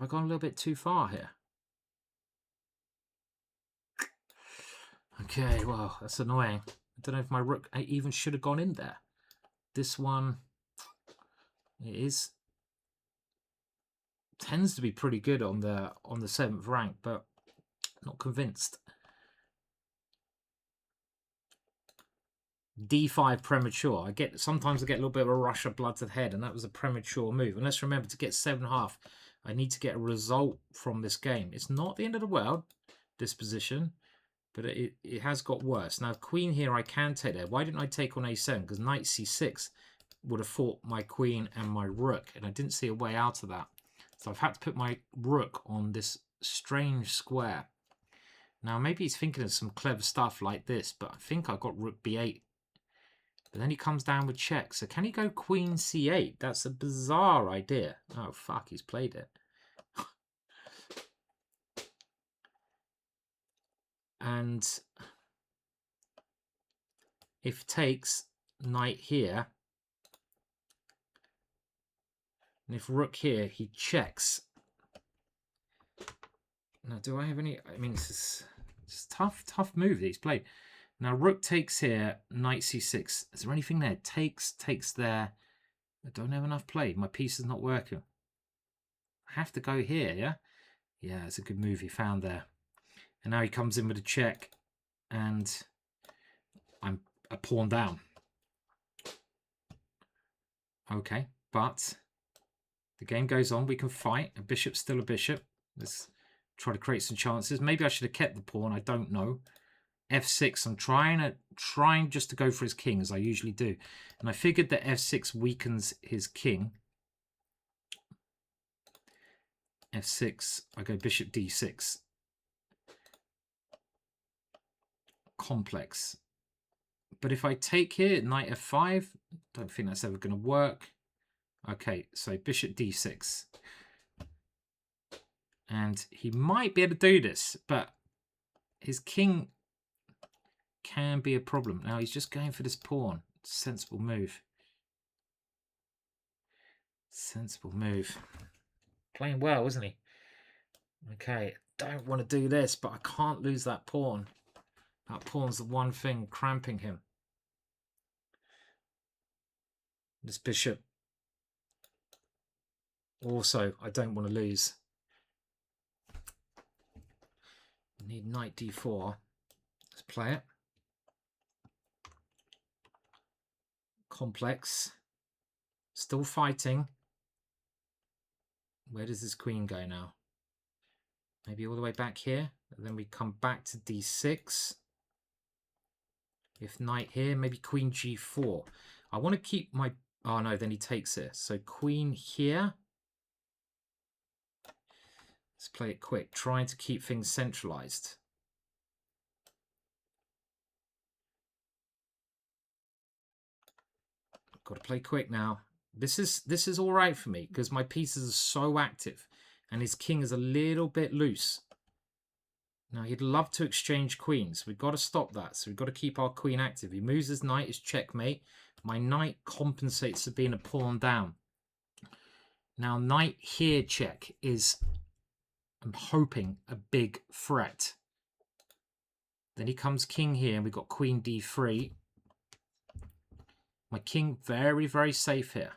I gone a little bit too far here? Okay, well, that's annoying. I don't know if my rook even should have gone in there. This one, it tends to be pretty good on the 7th rank, but not convinced. D5 premature. Sometimes I get a little bit of a rush of blood to the head, and that was a premature move. And let's remember, to get 7.5, I need to get a result from this game. It's not the end of the world, this position, but it has got worse. Now, queen here, I can take there. Why didn't I take on a7? Because knight c6 would have fought my queen and my rook, and I didn't see a way out of that. So I've had to put my rook on this strange square. Now, maybe he's thinking of some clever stuff like this, but I think I got rook b8. But then he comes down with check. So can he go queen c8? That's a bizarre idea. Oh, fuck, he's played it. And if takes, knight here. And if rook here, he checks. Now, do I have any... I mean, it's a tough move that he's played. Now, rook takes here, knight c6. Is there anything there? Takes there. I don't have enough play. My piece is not working. I have to go here, yeah? Yeah, it's a good move he found there. And now he comes in with a check. And I'm a pawn down. Okay, but the game goes on. We can fight. A bishop's still a bishop. Let's try to create some chances. Maybe I should have kept the pawn. I don't know. f6. I'm trying just to go for his king, as I usually do. And I figured that f6 weakens his king. f6. I go bishop d6. Complex. But if I take here, knight f5, don't think that's ever going to work. Okay, so bishop d6. And he might be able to do this, but his king can be a problem. Now he's just going for this pawn. Sensible move. Sensible move. Playing well, isn't he? Okay, don't want to do this, but I can't lose that pawn. That pawn's the one thing cramping him. This bishop. Also, I don't want to lose. I need knight d4. Let's play it. Complex. Still fighting. Where does this queen go now? Maybe all the way back here. And then we come back to d6. If knight here, maybe queen g4. I want to keep my... Oh no, then he takes it. So queen here. Let's play it quick. Trying to keep things centralized. Got to play quick now. This is all right for me because my pieces are so active and his king is a little bit loose. Now, he'd love to exchange queens. We've got to stop that. So we've got to keep our queen active. He moves his knight, his checkmate. My knight compensates for being a pawn down. Now, knight here check is, I'm hoping, a big threat. Then he comes king here, and we've got queen d3. My king very, very safe here.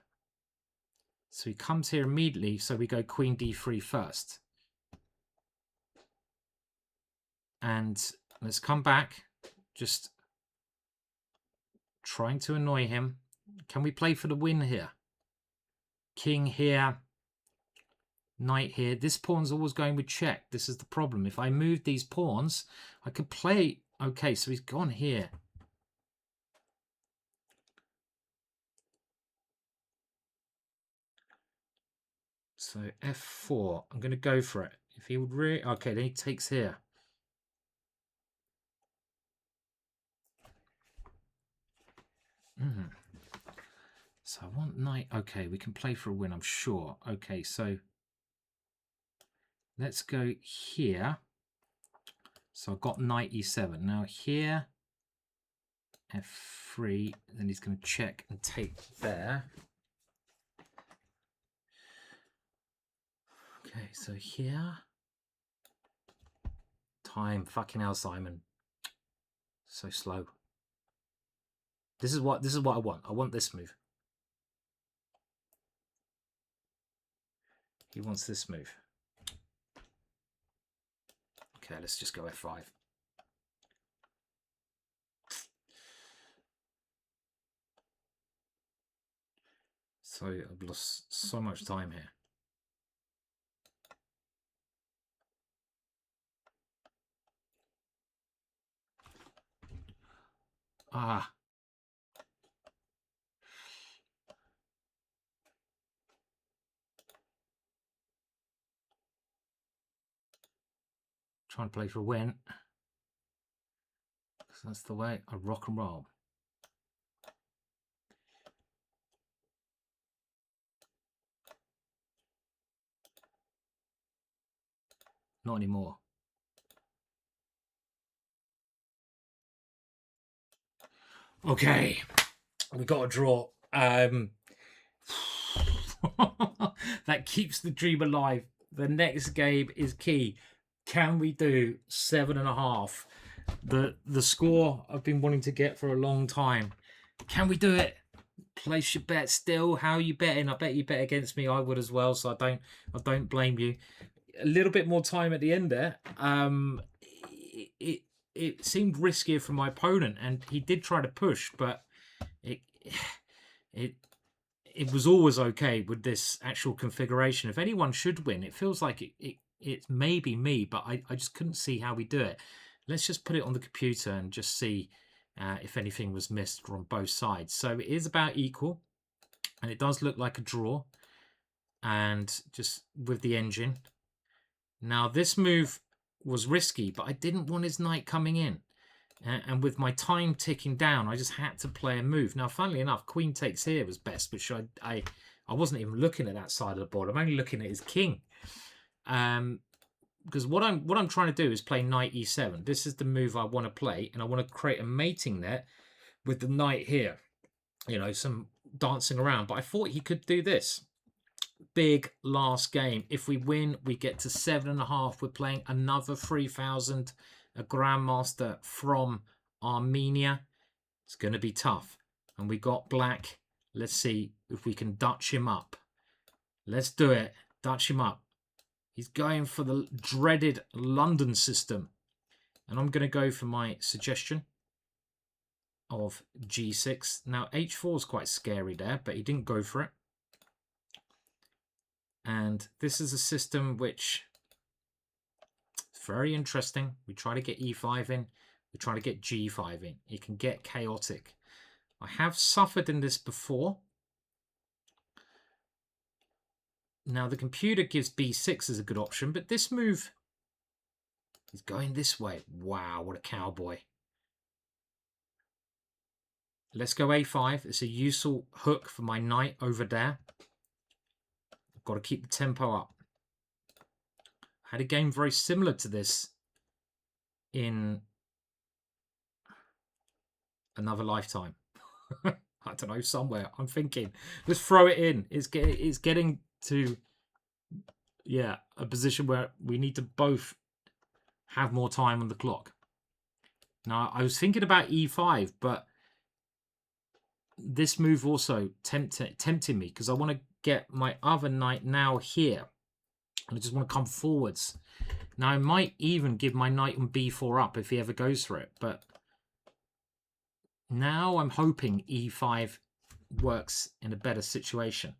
So he comes here immediately, so we go queen d3 first. And let's come back, just trying to annoy him. Can we play for the win here? King here, knight here. This pawn's always going with check. This is the problem. If I move these pawns, I could play... Okay, so he's gone here. So f4, I'm going to go for it. If he would really... Okay, then he takes here. So I want knight. Okay, we can play for a win, I'm sure. Okay, so let's go here. So I've got knight e7. Now here, f3. Then he's going to check and take there. Okay, so here. Time. Fucking hell, Simon. So slow. This is what I want. I want this move. He wants this move. Okay, let's just go f5. So I've lost so much time here. Ah. Trying to play for a win. Because that's the way I rock and roll. Not anymore. Okay. We got a draw. That keeps the dream alive. The next game is key. Can we do 7.5? The score I've been wanting to get for a long time. Can we do it? Place your bet still. How are you betting? I bet you bet against me. I would as well, so I don't blame you. A little bit more time at the end there. It seemed riskier for my opponent, and he did try to push, but it was always okay with this actual configuration. If anyone should win, it feels like it's maybe me, but I just couldn't see how we do it. Let's just put it on the computer and just see if anything was missed from both sides. So it is about equal, and it does look like a draw, and just with the engine. Now this move was risky, but I didn't want his knight coming in. And with my time ticking down, I just had to play a move. Now, funnily enough, queen takes here was best, which I wasn't even looking at that side of the board. I'm only looking at his king. Because what I'm trying to do is play knight e7. This is the move I want to play, and I want to create a mating net with the knight here. You know, some dancing around. But I thought he could do this. Big last game. If we win, we get to 7.5. We're playing another 3,000. A Grandmaster from Armenia. It's going to be tough. And we got black. Let's see if we can Dutch him up. Let's do it. Dutch him up. He's going for the dreaded London system. And I'm going to go for my suggestion of g6. Now, h4 is quite scary there, but he didn't go for it. And this is a system which... very interesting. We try to get e5 in. We try to get g5 in. It can get chaotic. I have suffered in this before. Now the computer gives b6 as a good option, but this move is going this way. Wow, what a cowboy. Let's go a5. It's a useful hook for my knight over there. I've got to keep the tempo up. I had a game very similar to this in another lifetime. I don't know, somewhere. I'm thinking, let's throw it in. It's getting to, yeah, a position where we need to both have more time on the clock. Now, I was thinking about e5, but this move also tempting me because I want to get my other knight now here. And I just want to come forwards. Now, I might even give my knight on b4 up if he ever goes for it, but now I'm hoping e5 works in a better situation.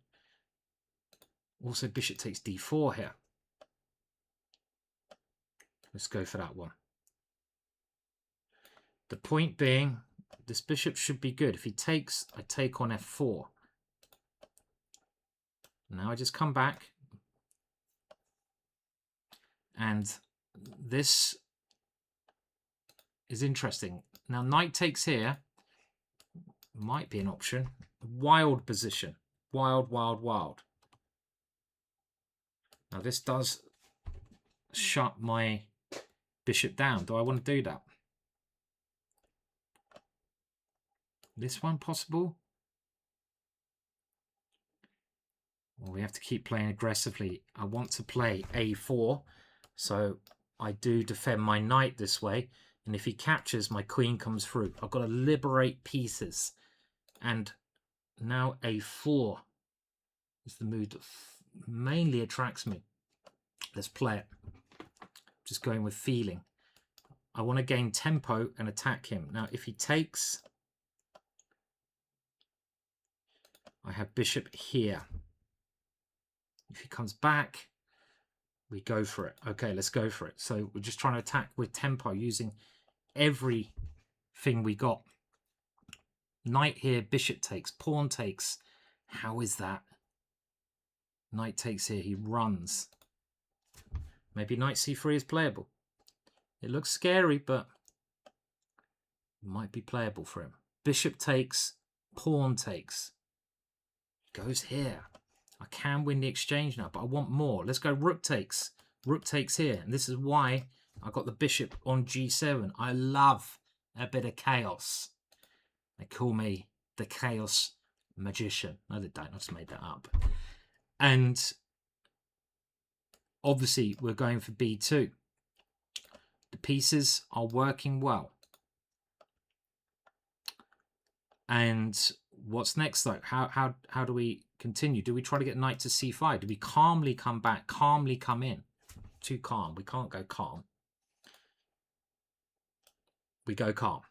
Also, bishop takes d4 here. Let's go for that one. The point being, this bishop should be good. If he takes, I take on f4. Now I just come back. And this is interesting. Now knight takes here. Might be an option. Wild position. Wild, wild, wild. Now this does shut my bishop down. Do I want to do that? This one possible? Well, we have to keep playing aggressively. I want to play a4. So I do defend my knight this way. And if he captures, my queen comes through. I've got to liberate pieces. And now a4 is the move that mainly attracts me. Let's play it. Just going with feeling. I want to gain tempo and attack him. Now, if he takes, I have bishop here. If he comes back, we go for it. Okay, let's go for it. So we're just trying to attack with tempo using everything we got. Knight here, bishop takes, pawn takes. How is that? Knight takes here, he runs. Maybe knight c3 is playable. It looks scary, but it might be playable for him. Bishop takes, pawn takes. Goes here. I can win the exchange now, but I want more. Let's go rook takes. Rook takes here. And this is why I got the bishop on g7. I love a bit of chaos. They call me the chaos magician. No, they don't. I just made that up. And obviously, we're going for b2. The pieces are working well. And what's next, though? How do we continue? Do we try to get knight to c5? Do we calmly come back, calmly come in? Too calm. We can't go calm. We go calm.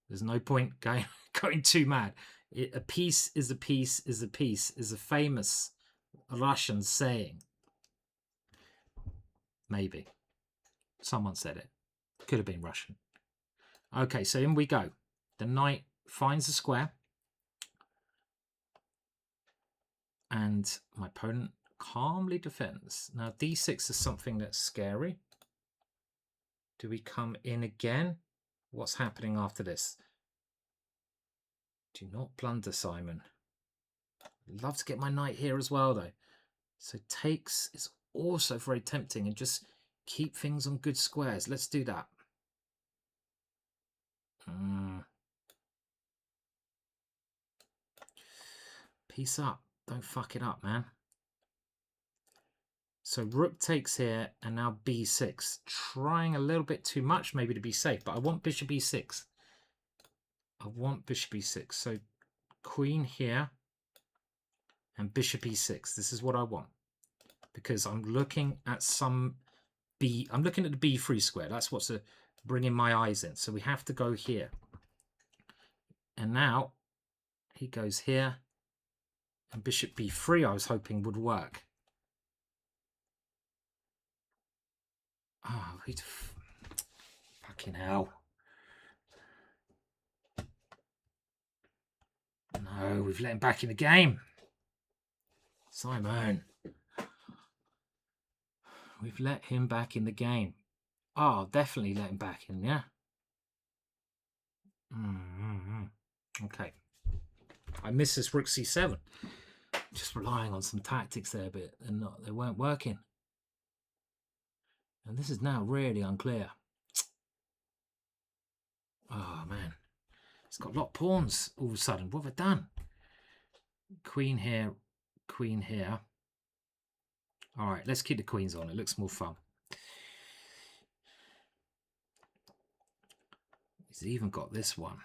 There's no point going too mad. A piece is a piece is a piece is a famous Russian saying. Maybe. Someone said it. Could have been Russian. Okay, so in we go. The knight finds the square. And my opponent calmly defends. Now, d6 is something that's scary. Do we come in again? What's happening after this? Do not blunder, Simon. I'd love to get my knight here as well, though. So takes is also very tempting, and just keep things on good squares. Let's do that. Piece up. Don't fuck it up, man. So rook takes here, and now b6. Trying a little bit too much maybe to be safe, but I want bishop e6. I want bishop e6. So queen here and bishop e6. This is what I want. Because I'm looking at some I'm looking at the b3 square. That's what's bringing my eyes in. So we have to go here. And now he goes here. And bishop b3 I was hoping would work. Oh, fucking hell. No, we've let him back in the game. Simon. We've let him back in the game. Oh, definitely let him back in, yeah? Okay. I missed this rook c7. Just relying on some tactics there, but they weren't working. And this is now really unclear. Oh, man. It's got a lot of pawns all of a sudden. What have I done? Queen here. Queen here. All right, let's keep the queens on. It looks more fun. He's even got this one.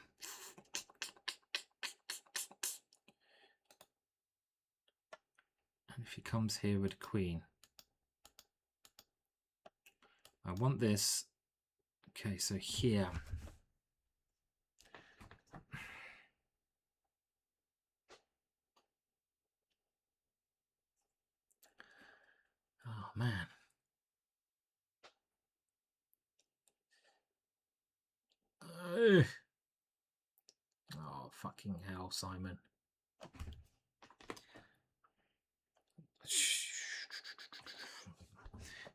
And if he comes here with a queen, I want this. Okay, so here. Oh, man. Oh, fucking hell, Simon.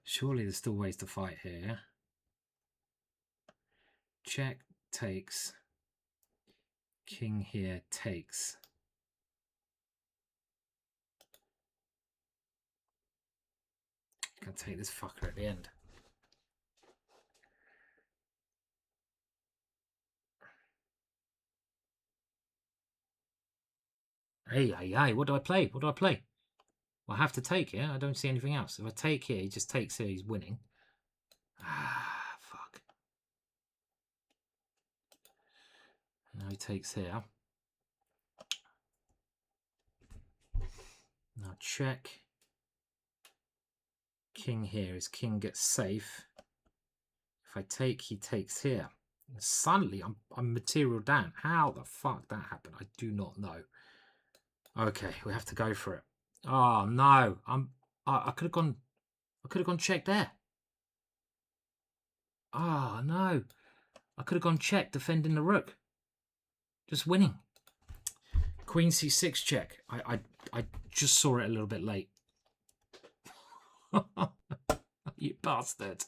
Surely there's still ways to fight here. Check, takes. King here, takes. Gonna take this fucker at the end. Hey, what do I play? What do I play? Well, I have to take here. I don't see anything else. If I take here, he just takes here, he's winning. Ah, fuck. Now he takes here. Now check. King here. His king gets safe. If I take, he takes here. And suddenly, I'm material down. How the fuck that happened? I do not know. Okay, we have to go for it. Oh no, I could have gone check there. Oh no, I could have gone check defending the rook. Just winning. Queen c6 check. I just saw it a little bit late. You bastard.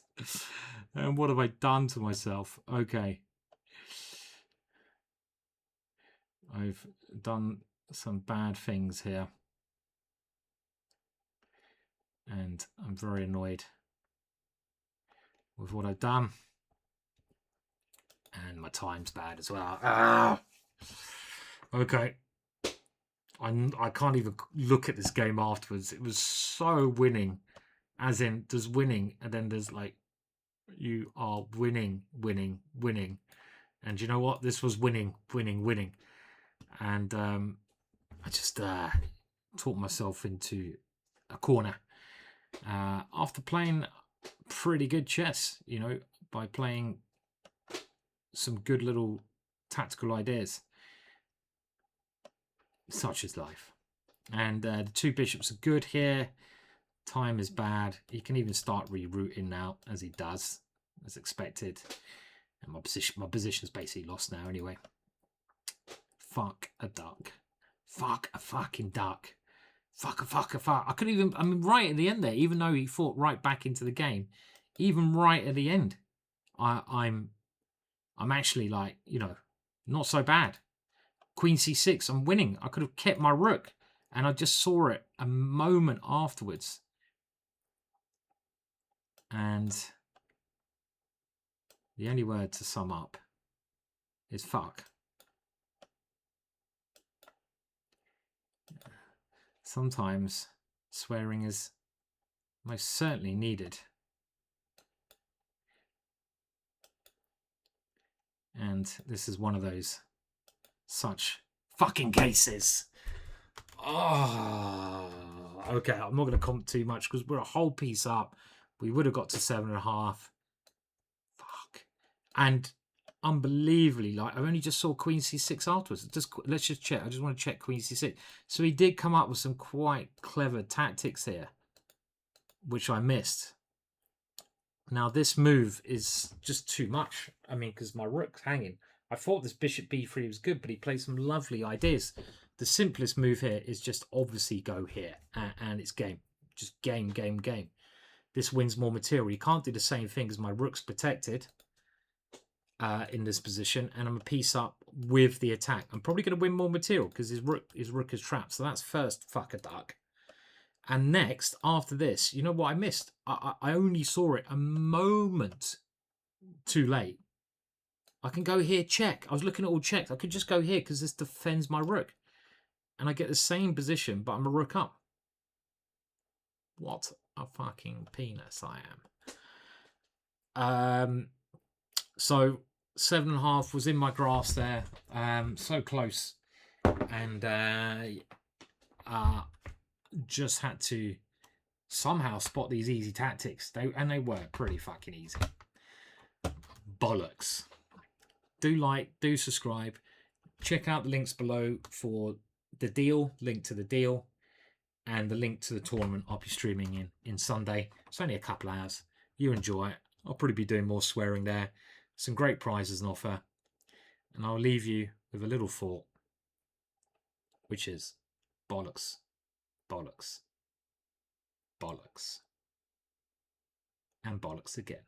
And what have I done to myself? Okay. I've done some bad things here. And I'm very annoyed with what I've done. And my time's bad as well. Ah! Okay. I can't even look at this game afterwards. It was so winning. As in, there's winning, and then there's like, you are winning. And you know what? This was winning. And I just talked myself into a corner. After playing pretty good chess, you know, by playing some good little tactical ideas. Such is life. And the two bishops are good here. Time is bad. He can even start rerouting now, as he does, as expected. And my position's basically lost now anyway. Fuck a duck. Fuck a fucking duck. Fuck a fuck. I couldn't even, I mean, right at the end there, even though he fought right back into the game, even right at the end, I'm actually like, you know, not so bad. Queen c6, I'm winning. I could have kept my rook, and I just saw it a moment afterwards. And the only word to sum up is fuck. Sometimes swearing is most certainly needed. And this is one of those such fucking cases. Oh, okay. I'm not going to comment too much because we're a whole piece up. We would have got to 7.5. Fuck. And unbelievably, like, I only just saw Queen c6 afterwards. Let's just check. I just want to check Queen c6. So he did come up with some quite clever tactics here, which I missed. Now this move is just too much. I mean, because my rook's hanging. I thought this bishop b3 was good, but he played some lovely ideas. The simplest move here is just obviously go here, and it's game. Just game. This wins more material. You can't do the same thing as my rook's protected in this position, and I'm a piece up with the attack. I'm probably going to win more material because his rook is trapped. So that's first fuck a duck. And next, after this, you know what I missed? I only saw it a moment too late. I can go here, check. I was looking at all checks. I could just go here because this defends my rook. And I get the same position, but I'm a rook up. What a fucking penis I am. So 7.5 was in my grasp there. So close. And just had to somehow spot these easy tactics. They were pretty fucking easy. Bollocks. Do like, do subscribe. Check out the links below for the deal, link to the deal, and the link to the tournament I'll be streaming in Sunday. It's only a couple hours. You enjoy it. I'll probably be doing more swearing there. Some great prizes on offer. And I'll leave you with a little thought, which is bollocks, bollocks, bollocks, and bollocks again.